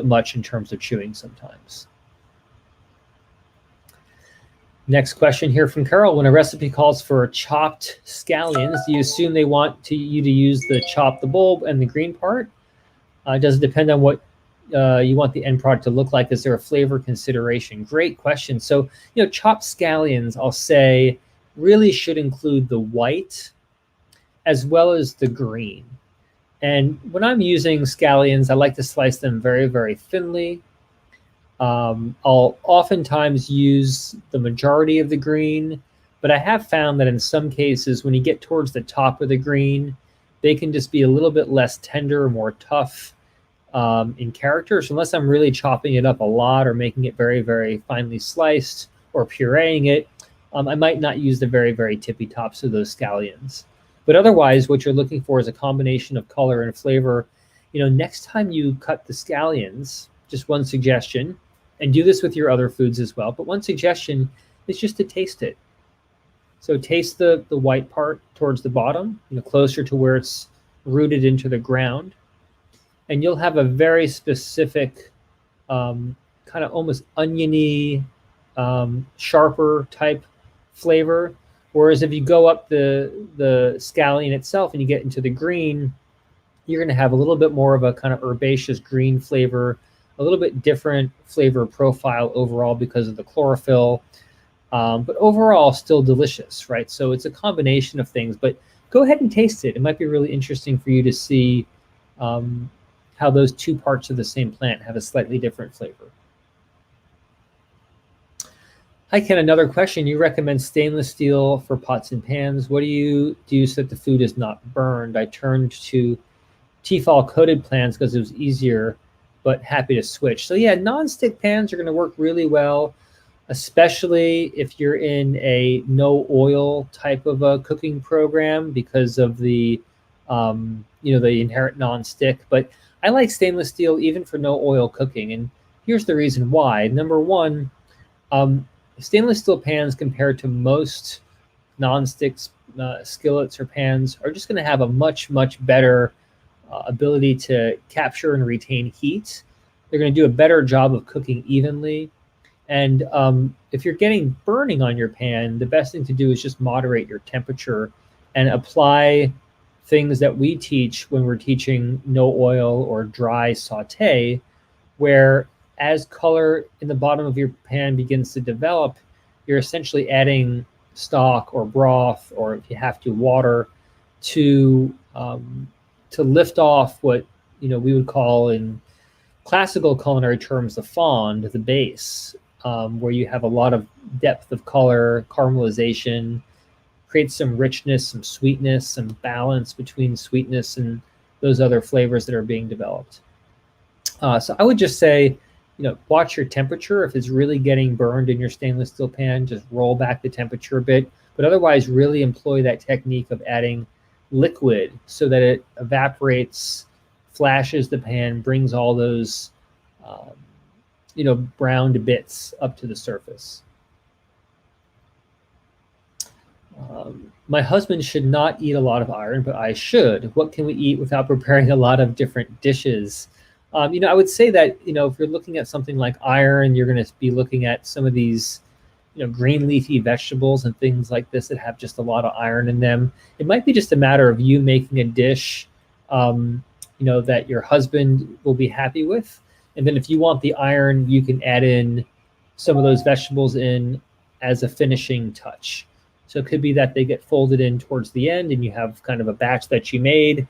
much in terms of chewing sometimes. Next question here from Carol. When a recipe calls for chopped scallions, do you assume they want you to use the bulb and the green part? Does it depend on what you want the end product to look like? Is there a flavor consideration? Great question. So, chopped scallions, I'll say, really should include the white as well as the green. And when I'm using scallions, I like to slice them very, very thinly. I'll oftentimes use the majority of the green, but I have found that in some cases, when you get towards the top of the green, they can just be a little bit less tender, more tough in character. So unless I'm really chopping it up a lot or making it very, very finely sliced or pureeing it, I might not use the very, very tippy tops of those scallions. But otherwise, what you're looking for is a combination of color and flavor. next time you cut the scallions, just one suggestion, and do this with your other foods as well, but one suggestion is just to taste it. So taste the white part towards the bottom, closer to where it's rooted into the ground, and you'll have a very specific kind of almost oniony, sharper type flavor. Whereas if you go up the scallion itself and you get into the green, you're going to have a little bit more of a kind of herbaceous green flavor, a little bit different flavor profile overall because of the chlorophyll, but overall still delicious, right? So it's a combination of things, but go ahead and taste it. It might be really interesting for you to see how those two parts of the same plant have a slightly different flavor. Hi, Ken, another question. You recommend stainless steel for pots and pans. What do you do so that the food is not burned? I turned to Tefal coated pans because it was easier, but happy to switch. So yeah, non-stick pans are going to work really well, especially if you're in a no oil type of a cooking program because of the the inherent non-stick. But I like stainless steel even for no oil cooking, and here's the reason why. Number one, stainless steel pans compared to most non-stick skillets or pans are just going to have a much better ability to capture and retain heat. They're going to do a better job of cooking evenly. And if you're getting burning on your pan, the best thing to do is just moderate your temperature and apply things that we teach when we're teaching no oil or dry saute, where as color in the bottom of your pan begins to develop, you're essentially adding stock or broth, or if you have to, water, to lift off what we would call in classical culinary terms the fond, the base, where you have a lot of depth of color, caramelization, creates some richness, some sweetness, some balance between sweetness and those other flavors that are being developed. So I would just say, watch your temperature. If it's really getting burned in your stainless steel pan, just roll back the temperature a bit. But otherwise, really employ that technique of adding liquid so that it evaporates, flashes the pan, brings all those, browned bits up to the surface. My husband should not eat a lot of iron, but I should. What can we eat without preparing a lot of different dishes? I would say that, if you're looking at something like iron, you're going to be looking at some of these, green leafy vegetables and things like this that have just a lot of iron in them. It might be just a matter of you making a dish, that your husband will be happy with. And then if you want the iron, you can add in some of those vegetables in as a finishing touch. So it could be that they get folded in towards the end and you have kind of a batch that you made.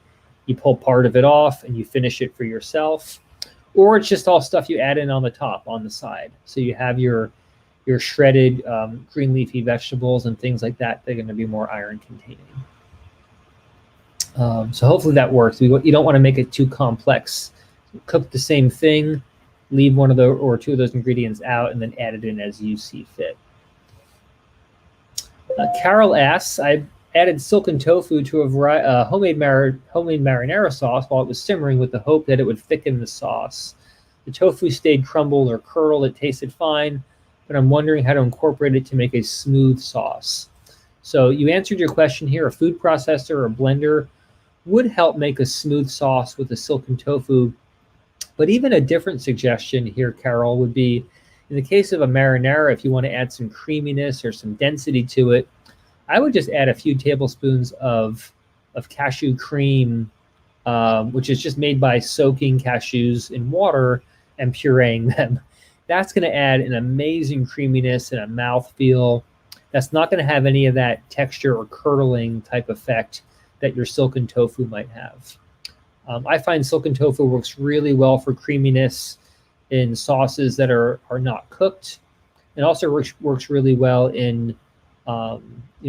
You pull part of it off and you finish it for yourself. Or it's just all stuff you add in on the top, on the side. So you have your shredded green leafy vegetables and things like that. They're going to be more iron containing. So hopefully that works. You don't want to make it too complex. Cook the same thing, leave one of the or two of those ingredients out, and then add it in as you see fit. Carol asks, I added silken tofu to a homemade marinara sauce while it was simmering with the hope that it would thicken the sauce. The tofu stayed crumbled or curdled. It tasted fine, but I'm wondering how to incorporate it to make a smooth sauce. So you answered your question here. A food processor or a blender would help make a smooth sauce with the silken tofu. But even a different suggestion here, Carol, would be in the case of a marinara, if you want to add some creaminess or some density to it, I would just add a few tablespoons of cashew cream, which is just made by soaking cashews in water and pureeing them. That's going to add an amazing creaminess and a mouthfeel. That's not going to have any of that texture or curdling type effect that your silken tofu might have. I find silken tofu works really well for creaminess in sauces that are not cooked, and also works really well in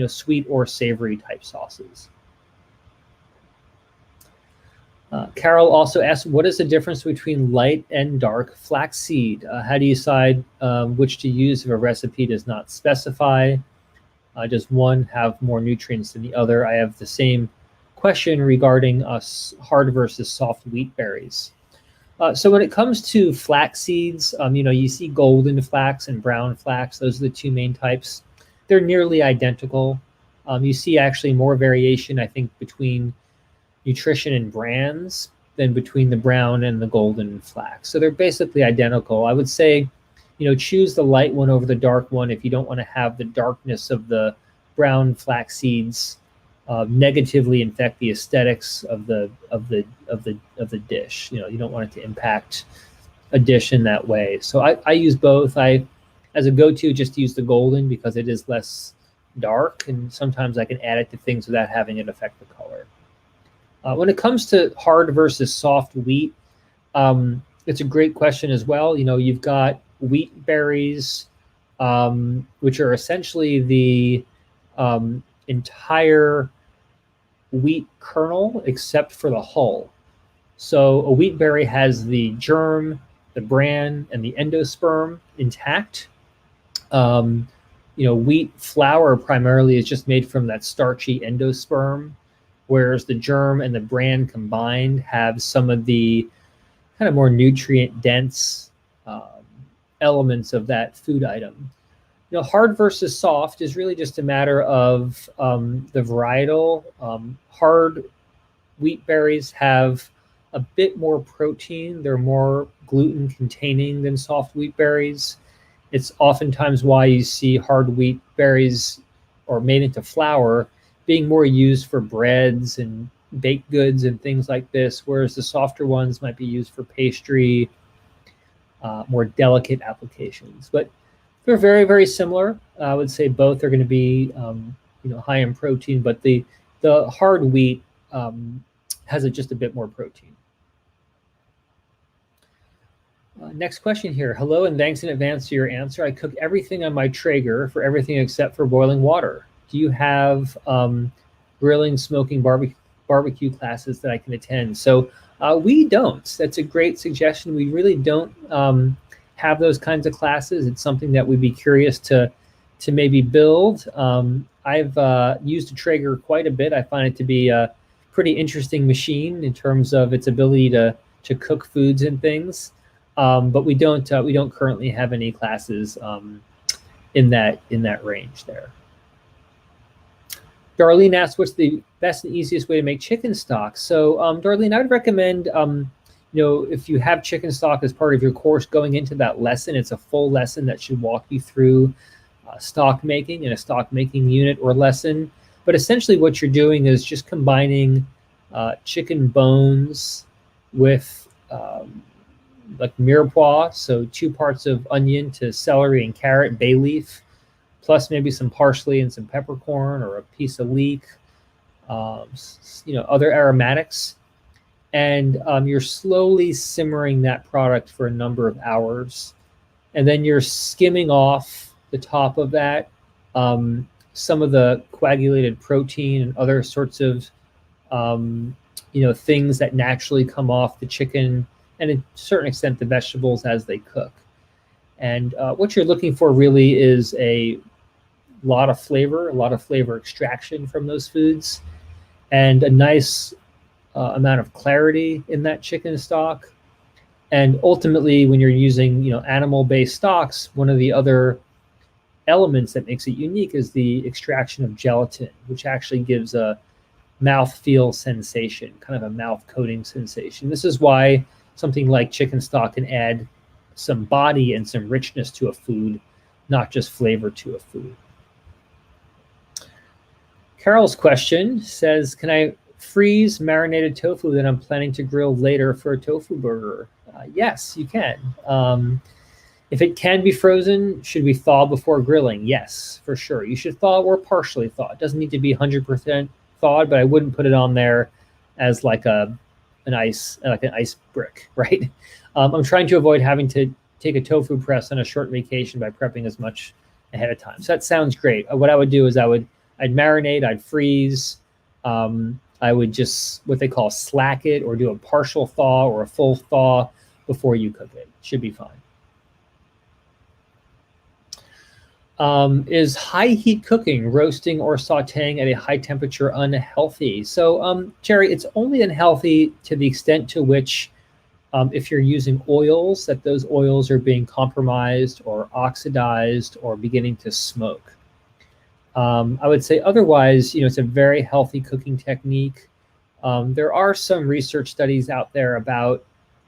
sweet or savory type sauces. Carol also asked, what is the difference between light and dark flaxseed? How do you decide which to use if a recipe does not specify? Does one have more nutrients than the other? I have the same question regarding hard versus soft wheat berries. So when it comes to flax seeds, you see golden flax and brown flax. Those are the two main types. They're nearly identical. You see actually more variation, I think, between nutrition and brands than between the brown and the golden flax. So they're basically identical. I would say, choose the light one over the dark one if you don't want to have the darkness of the brown flax seeds negatively affect the aesthetics of the dish. You don't want it to impact a dish in that way. So I use both. As a go-to, just use the golden because it is less dark, and sometimes I can add it to things without having it affect the color. When it comes to hard versus soft wheat, it's a great question as well. You've got wheat berries, which are essentially the entire wheat kernel except for the hull. So a wheat berry has the germ, the bran, and the endosperm intact. Wheat flour primarily is just made from that starchy endosperm, whereas the germ and the bran combined have some of the kind of more nutrient-dense elements of that food item. Hard versus soft is really just a matter of the varietal. Hard wheat berries have a bit more protein. They're more gluten-containing than soft wheat berries. It's oftentimes why you see hard wheat berries or made into flour being more used for breads and baked goods and things like this, whereas the softer ones might be used for pastry, more delicate applications. But they're very, very similar. I would say both are going to be, high in protein, but the hard wheat has just a bit more protein. Next question here. Hello, and thanks in advance for your answer. I cook everything on my Traeger for everything except for boiling water. Do you have grilling, smoking, barbecue classes that I can attend? So we don't. That's a great suggestion. We really don't have those kinds of classes. It's something that we'd be curious to maybe build. I've used a Traeger quite a bit. I find it to be a pretty interesting machine in terms of its ability to cook foods and things. But we don't currently have any classes in that range there. Darlene asks, what's the best and easiest way to make chicken stock? So Darlene, I would recommend, if you have chicken stock as part of your course going into that lesson, it's a full lesson that should walk you through stock making in a stock making unit or lesson. But essentially what you're doing is just combining chicken bones with like mirepoix, so 2 parts of onion to celery and carrot, bay leaf, plus maybe some parsley and some peppercorn or a piece of leek, other aromatics. And you're slowly simmering that product for a number of hours. And then you're skimming off the top of that some of the coagulated protein and other sorts of, things that naturally come off the chicken, and to a certain extent the vegetables as they cook. And what you're looking for really is a lot of flavor extraction from those foods, and a nice amount of clarity in that chicken stock. And ultimately, when you're using animal-based stocks, one of the other elements that makes it unique is the extraction of gelatin, which actually gives a mouthfeel sensation, kind of a mouth coating sensation. This is why something like chicken stock can add some body and some richness to a food, not just flavor to a food. Carol's question says, can I freeze marinated tofu that I'm planning to grill later for a tofu burger? Yes, you can. If it can be frozen, should we thaw before grilling? Yes, for sure. You should thaw or partially thaw. It doesn't need to be 100% thawed, but I wouldn't put it on there as like an ice brick, right? I'm trying to avoid having to take a tofu press on a short vacation by prepping as much ahead of time. So that sounds great. What I would do is I'd marinate, I'd freeze. I would just what they call slack it, or do a partial thaw or a full thaw before you cook it. Should be fine. Is high heat cooking, roasting or sauteing at a high temperature unhealthy? So, Jerry, it's only unhealthy to the extent to which if you're using oils, that those oils are being compromised or oxidized or beginning to smoke. I would say otherwise, it's a very healthy cooking technique. There are some research studies out there about,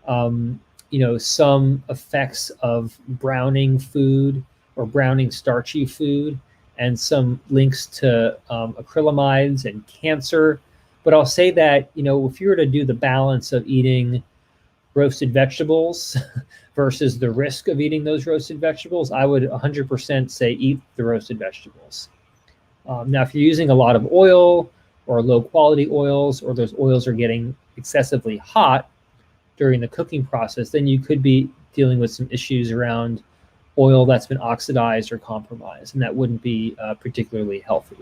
some effects of browning food or browning starchy food, and some links to acrylamides and cancer. But I'll say that, if you were to do the balance of eating roasted vegetables versus the risk of eating those roasted vegetables, I would 100% say eat the roasted vegetables. Now, if you're using a lot of oil or low quality oils, or those oils are getting excessively hot during the cooking process, then you could be dealing with some issues around oil that's been oxidized or compromised, and that wouldn't be particularly healthy.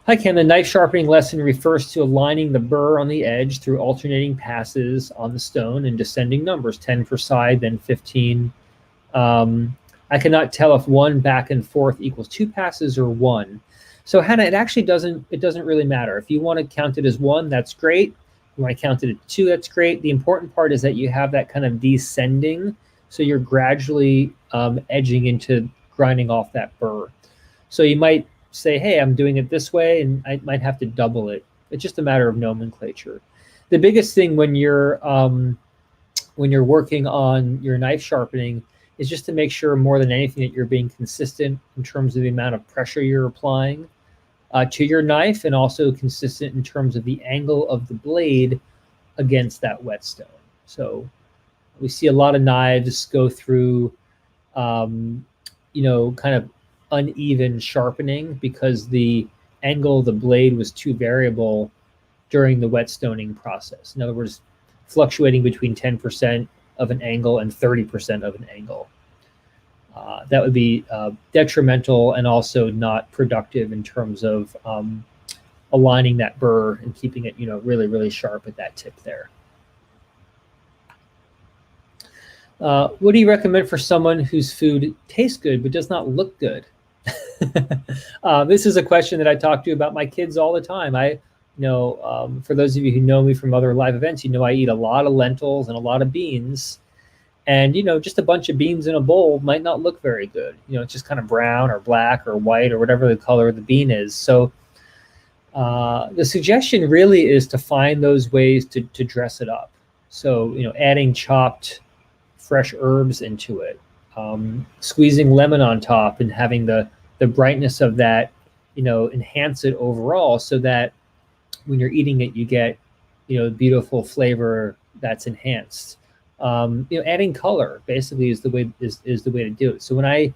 Hi, Ken. The knife sharpening lesson refers to aligning the burr on the edge through alternating passes on the stone and descending numbers, 10 per side, then 15. I cannot tell if one back and forth equals 2 passes or 1. So Hannah, it actually doesn't really matter. If you want to count it as 1, that's great. If you want to count it as 2, that's great. The important part is that you have that kind of descending, so you're gradually edging into grinding off that burr. So you might say, hey, I'm doing it this way, and I might have to double it. It's just a matter of nomenclature. The biggest thing when you're working on your knife sharpening is just to make sure more than anything that you're being consistent in terms of the amount of pressure you're applying to your knife, and also consistent in terms of the angle of the blade against that whetstone. So we see a lot of knives go through, kind of uneven sharpening because the angle of the blade was too variable during the whetstoning process. In other words, fluctuating between 10% of an angle and 30% of an angle. That would be detrimental and also not productive in terms of aligning that burr and keeping it, really, really sharp at that tip there. What do you recommend for someone whose food tastes good but does not look good? This is a question that I talk to about my kids all the time. For those of you who know me from other live events, I eat a lot of lentils and a lot of beans. And, just a bunch of beans in a bowl might not look very good. It's just kind of brown or black or white or whatever the color of the bean is. So the suggestion really is to find those ways to dress it up. So, adding chopped fresh herbs into it, squeezing lemon on top and having the brightness of that, enhance it overall, so that when you're eating it, you get, beautiful flavor that's enhanced. Adding color basically is the way to do it. So when I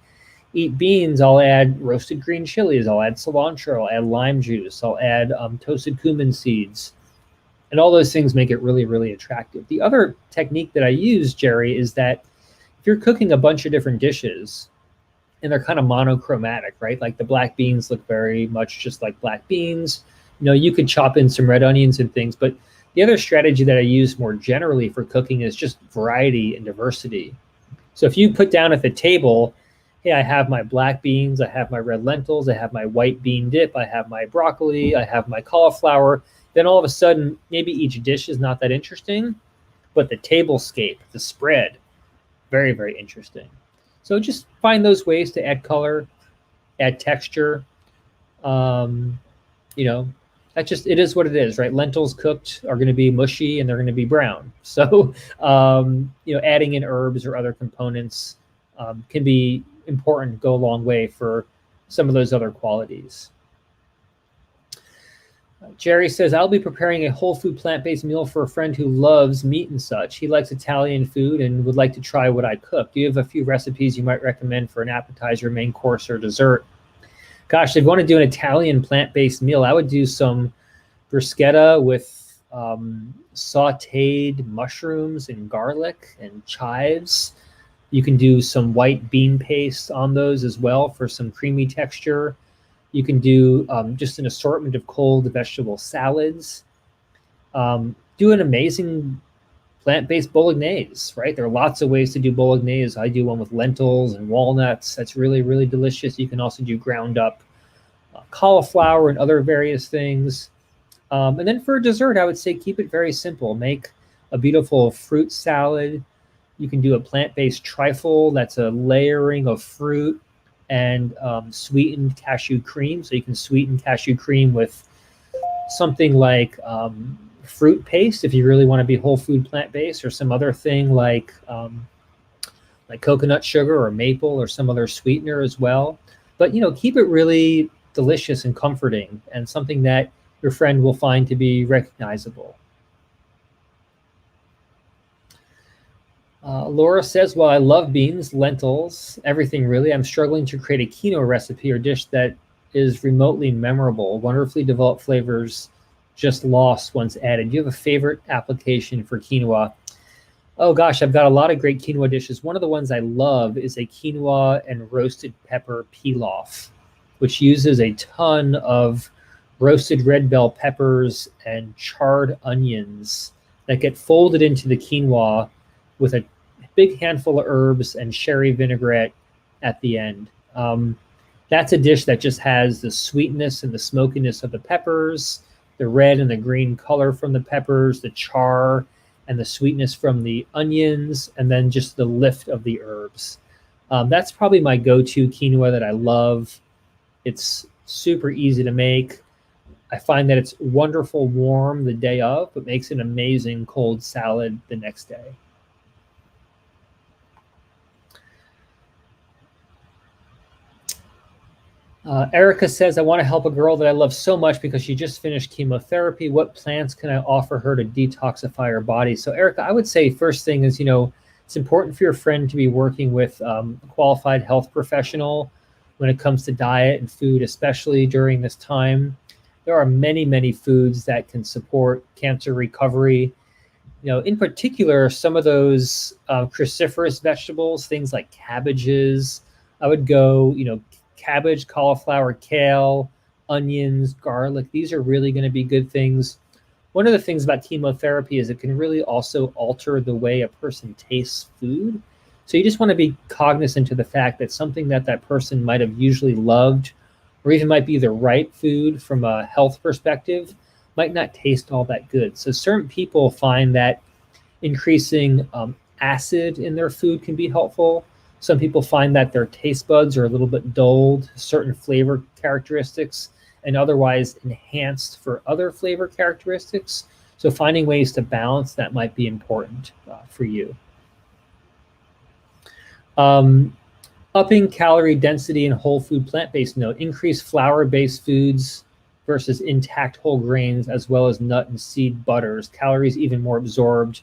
eat beans, I'll add roasted green chilies, I'll add cilantro, I'll add lime juice, I'll add toasted cumin seeds, and all those things make it really, really attractive. The other technique that I use, Jerry, is that if you're cooking a bunch of different dishes and they're kind of monochromatic, right? Like the black beans look very much just like black beans. You could chop in some red onions and things, but the other strategy that I use more generally for cooking is just variety and diversity. So if you put down at the table, hey, I have my black beans, I have my red lentils, I have my white bean dip, I have my broccoli, I have my cauliflower, then all of a sudden, maybe each dish is not that interesting, but the tablescape, the spread, very, very interesting. So just find those ways to add color, add texture. It is what it is, right? Lentils cooked are going to be mushy and they're going to be brown. So, adding in herbs or other components can be important, go a long way for some of those other qualities. Jerry says, I'll be preparing a whole food plant-based meal for a friend who loves meat and such. He likes Italian food and would like to try what I cook. Do you have a few recipes you might recommend for an appetizer, main course, or dessert? Gosh, if you want to do an Italian plant-based meal, I would do some bruschetta with sauteed mushrooms and garlic and chives. You can do some white bean paste on those as well for some creamy texture. You can do just an assortment of cold vegetable salads. Do an amazing plant-based bolognese, right? There are lots of ways to do bolognese. I do one with lentils and walnuts. That's really, really delicious. You can also do ground up cauliflower and other various things. And then for dessert, I would say keep it very simple. Make a beautiful fruit salad. You can do a plant-based trifle. That's a layering of fruit and sweetened cashew cream. So you can sweeten cashew cream with something like fruit paste if you really want to be whole food plant-based, or some other thing like coconut sugar or maple or some other sweetener as well. But keep it really delicious and comforting, and something that your friend will find to be recognizable. Laura says, well, I love beans, lentils, everything really. I'm struggling to create a quinoa recipe or dish that is remotely memorable. Wonderfully developed flavors just lost once added. Do you have a favorite application for quinoa? Oh gosh, I've got a lot of great quinoa dishes. One of the ones I love is a quinoa and roasted pepper pilaf, which uses a ton of roasted red bell peppers and charred onions that get folded into the quinoa with a big handful of herbs and sherry vinaigrette at the end. That's a dish that just has the sweetness and the smokiness of the peppers, the red and the green color from the peppers, the char and the sweetness from the onions, and then just the lift of the herbs. That's probably my go-to quinoa that I love. It's super easy to make. I find that it's wonderful warm the day of, but makes an amazing cold salad the next day. Erica says, I want to help a girl that I love so much because she just finished chemotherapy. What plants can I offer her to detoxify her body? So Erica, I would say first thing is, it's important for your friend to be working with a qualified health professional when it comes to diet and food, especially during this time. There are many, many foods that can support cancer recovery. In particular, some of those cruciferous vegetables, things like cabbages, I would go, cabbage, cauliflower, kale, onions, garlic. These are really going to be good things. One of the things about chemotherapy is it can really also alter the way a person tastes food. So you just want to be cognizant of the fact that something that person might have usually loved, or even might be the right food from a health perspective, might not taste all that good. So certain people find that increasing acid in their food can be helpful. Some people find that their taste buds are a little bit dulled, certain flavor characteristics, and otherwise enhanced for other flavor characteristics. So finding ways to balance that might be important for you. Upping calorie density in whole food plant-based note, increase flour-based foods versus intact whole grains, as well as nut and seed butters. Calories even more absorbed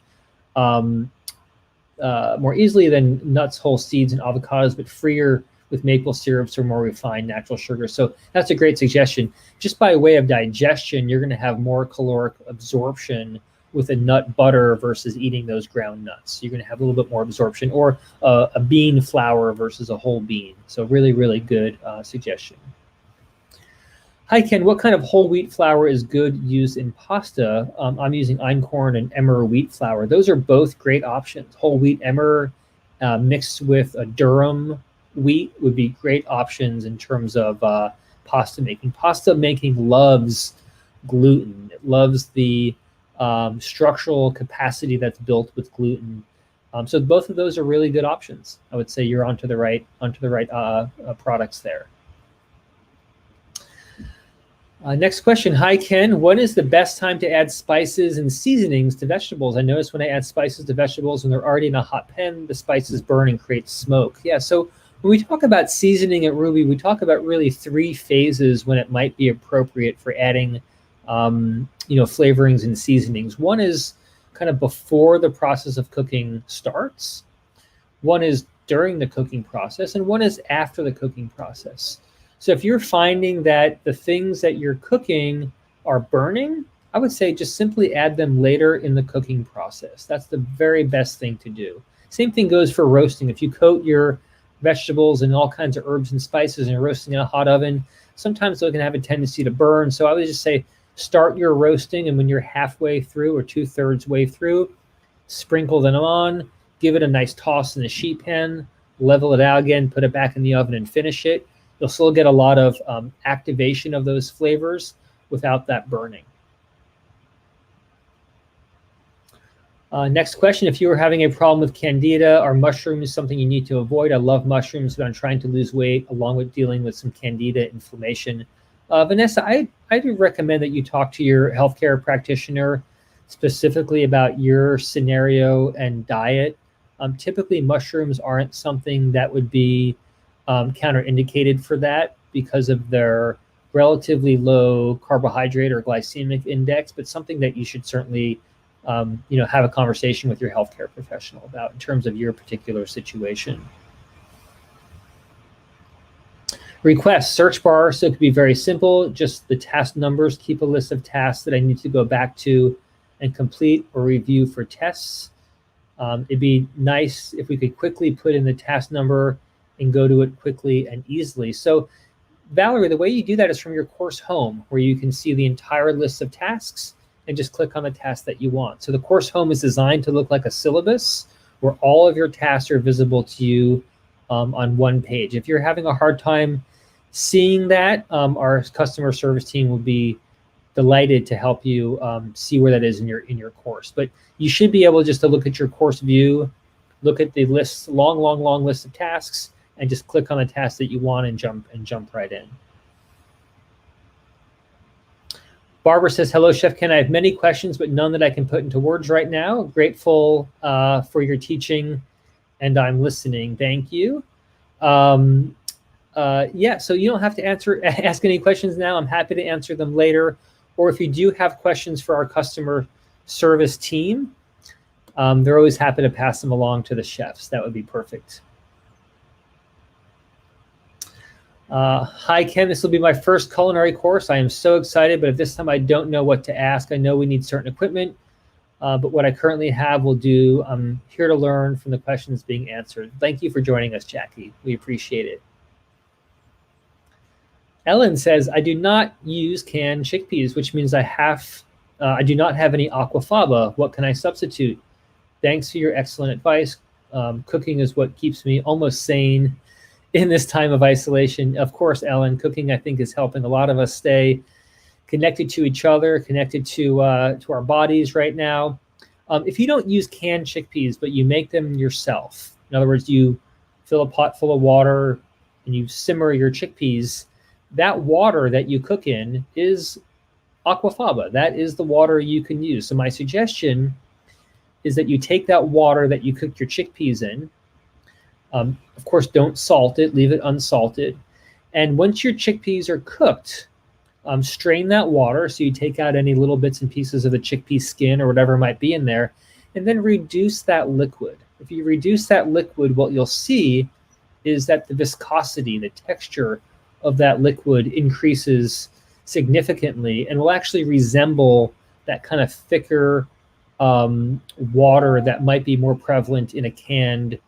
more easily than nuts, whole seeds, and avocados, but freer with maple syrups or more refined natural sugar. So that's a great suggestion. Just by way of digestion, you're going to have more caloric absorption with a nut butter versus eating those ground nuts. You're going to have a little bit more absorption, or a bean flour versus a whole bean. So really, really good suggestion. Hi, Ken. What kind of whole wheat flour is good used in pasta? I'm using einkorn and emmer wheat flour. Those are both great options. Whole wheat emmer mixed with a durum wheat would be great options in terms of pasta making. Pasta making loves gluten. It loves the structural capacity that's built with gluten. So both of those are really good options. I would say you're onto the right products there. Next question. Hi, Ken. When is the best time to add spices and seasonings to vegetables? I notice when I add spices to vegetables when they're already in a hot pan, the spices burn and create smoke. Yeah, so when we talk about seasoning at Rouxbe, we talk about really 3 phases when it might be appropriate for adding flavorings and seasonings. One is kind of before the process of cooking starts. One is during the cooking process, and one is after the cooking process. So if you're finding that the things that you're cooking are burning, I would say just simply add them later in the cooking process. That's the very best thing to do. Same thing goes for roasting. If you coat your vegetables and all kinds of herbs and spices and you're roasting in a hot oven, sometimes they can have a tendency to burn. So I would just say start your roasting, and when you're halfway through or 2/3 way through, sprinkle them on, give it a nice toss in the sheet pan, level it out again, put it back in the oven and finish it. You'll still get a lot of activation of those flavors without that burning. Next question, if you were having a problem with candida, are mushrooms something you need to avoid? I love mushrooms, but I'm trying to lose weight along with dealing with some candida inflammation. Vanessa, I do recommend that you talk to your healthcare practitioner specifically about your scenario and diet. Typically, mushrooms aren't something that would be counterindicated for that because of their relatively low carbohydrate or glycemic index, but something that you should certainly have a conversation with your healthcare professional about in terms of your particular situation. Request search bar, so it could be very simple, just the task numbers, keep a list of tasks that I need to go back to and complete or review for tests. It'd be nice if we could quickly put in the task number and go to it quickly and easily. So Valerie, the way you do that is from your course home, where you can see the entire list of tasks and just click on the task that you want. So the course home is designed to look like a syllabus where all of your tasks are visible to you on one page. If you're having a hard time seeing that, our customer service team will be delighted to help you see where that is in your course. But you should be able just to look at your course view, look at the list, long list of tasks, and just click on the task that you want and jump right in. Barbara says, hello, Chef Ken. I have many questions, but none that I can put into words right now. Grateful for your teaching, and I'm listening. Thank you. Yeah, so you don't have to ask any questions now. I'm happy to answer them later. Or if you do have questions for our customer service team, they're always happy to pass them along to the chefs. That would be perfect. Hi, Ken. This will be my first culinary course. I am so excited, but at this time I don't know what to ask. I know we need certain equipment, but what I currently have will do. I'm here to learn from the questions being answered. Thank you for joining us, Jackie. We appreciate it. Ellen says, I do not use canned chickpeas, which means I do not have any aquafaba. What can I substitute? Thanks for your excellent advice. Cooking is what keeps me almost sane in this time of isolation. Of course, Ellen, cooking, I think, is helping a lot of us stay connected to each other, connected to our bodies right now. If you don't use canned chickpeas, but you make them yourself, in other words, you fill a pot full of water and you simmer your chickpeas, that water that you cook in is aquafaba. That is the water you can use. So my suggestion is that you take that water that you cook your chickpeas in. Of course, don't salt it, leave it unsalted. And once your chickpeas are cooked, strain that water so you take out any little bits and pieces of the chickpea skin or whatever might be in there, and then reduce that liquid. If you reduce that liquid, what you'll see is that the viscosity, the texture of that liquid increases significantly and will actually resemble that kind of thicker water that might be more prevalent in a canned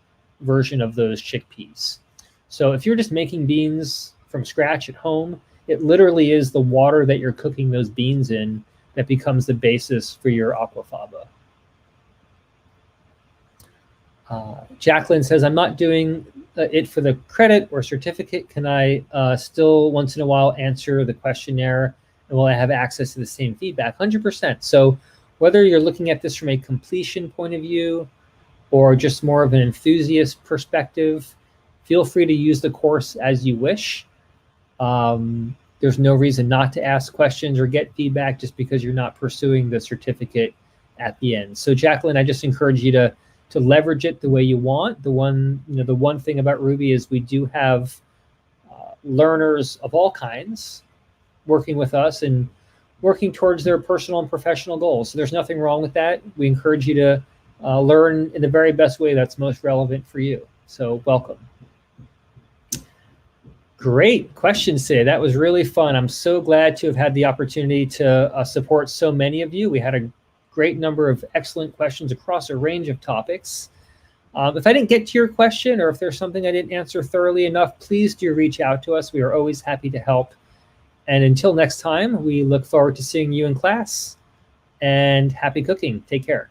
version of those chickpeas. So if you're just making beans from scratch at home, it literally is the water that you're cooking those beans in that becomes the basis for your aquafaba. Jacqueline says, I'm not doing it for the credit or certificate. Can I still once in a while answer the questionnaire, and will I have access to the same feedback? 100%. So whether you're looking at this from a completion point of view or just more of an enthusiast perspective, feel free to use the course as you wish. There's no reason not to ask questions or get feedback just because you're not pursuing the certificate at the end. So Jacqueline, I just encourage you to leverage it the way you want. The one thing about Rouxbe is we do have learners of all kinds working with us and working towards their personal and professional goals. So there's nothing wrong with that. We encourage you to learn in the very best way that's most relevant for you. So welcome. Great questions today. That was really fun. I'm so glad to have had the opportunity to support so many of you. We had a great number of excellent questions across a range of topics. If I didn't get to your question or if there's something I didn't answer thoroughly enough, please do reach out to us. We are always happy to help. And until next time, we look forward to seeing you in class, and happy cooking. Take care.